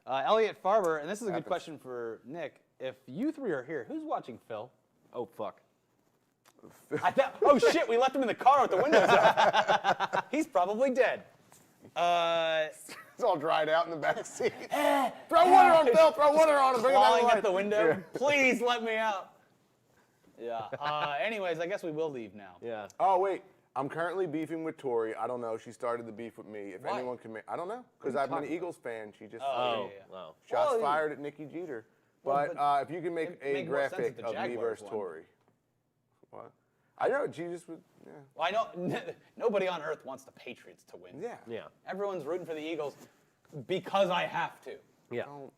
Elliot Farber, and this is a good Happens. question for Nick. If you three are here, who's watching Phil? Oh, fuck. Oh shit, we left him in the car with the windows up. He's probably dead. It's all dried out in the back seat. Throw water on Phil. Throw water on him. Bring him out Clawing of at the window. Yeah. Please let me out. Yeah. Anyways, I guess we will leave now. Yeah. Oh, wait. I'm currently beefing with Tori. I don't know. She started the beef with me. If Why? anyone can make, I don't know. Because I'm an Eagles fan. She just Oh, Oh, yeah. wow. shots Well, fired at Nikki Jeter. Well, But but if you can make it a make more sense graphic if the of me Jaguars versus won. Tori. What? I know. She just would. Yeah. Well, I know nobody on earth wants the Patriots to win. Yeah. Yeah. Everyone's rooting for the Eagles because I have to. Yeah. Don't-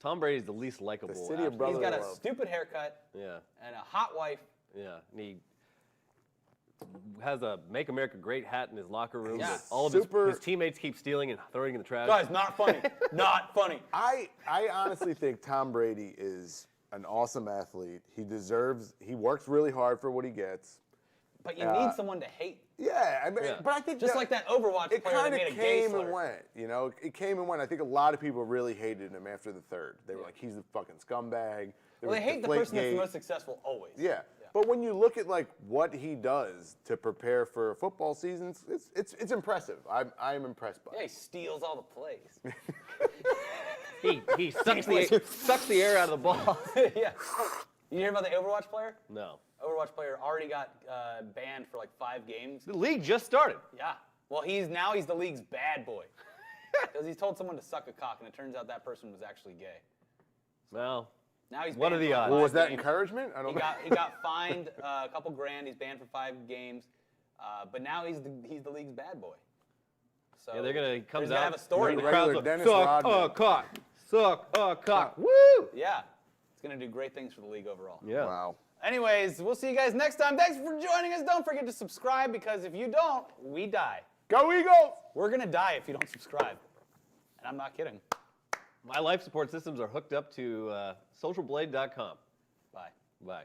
Tom Brady's the least likable. The city of athlete. brotherly He's got a love. stupid haircut Yeah. and a hot wife. Yeah. And he has a Make America Great hat in his locker room Yeah. that all of Super- his teammates keep stealing and throwing in the trash. Guys, not funny. Not funny. I honestly think Tom Brady is an awesome athlete. He works really hard for what he gets. But you need someone to hate. Yeah, I mean, Yeah. but I think Just like that Overwatch it player that kind made of a gay came slur. and went. You know, it came and went. I think a lot of people really hated him after the third. They were like, he's a fucking scumbag. There Well, they was hate the person that's the Deflategate. most successful always. Yeah. But when you look at like what he does to prepare for football seasons, it's impressive. I'm impressed by Yeah, he it. steals all the plays. He sucks the air out of the ball. Yeah. You hear about the Overwatch player? No. Overwatch player already got banned for like 5 games. The league just started. Yeah. Well, he's the league's bad boy. Because he told someone to suck a cock, and it turns out that person was actually gay. Well, Now he's What banned are the for, like, odds? Well, 5 was that games. encouragement? I don't know. He got fined a couple grand. He's banned for 5 games. But now he's the league's bad boy. So yeah, he comes gonna out. have a story and the now. crowd's Regular like, Dennis suck Rodman. a cock. Suck a cock. Woo! Yeah. It's going to do great things for the league overall. Yeah. Wow. Anyways, we'll see you guys next time. Thanks for joining us. Don't forget to subscribe because if you don't, we die. Go Eagles! We're going to die if you don't subscribe. And I'm not kidding. My life support systems are hooked up to socialblade.com. Bye. Bye.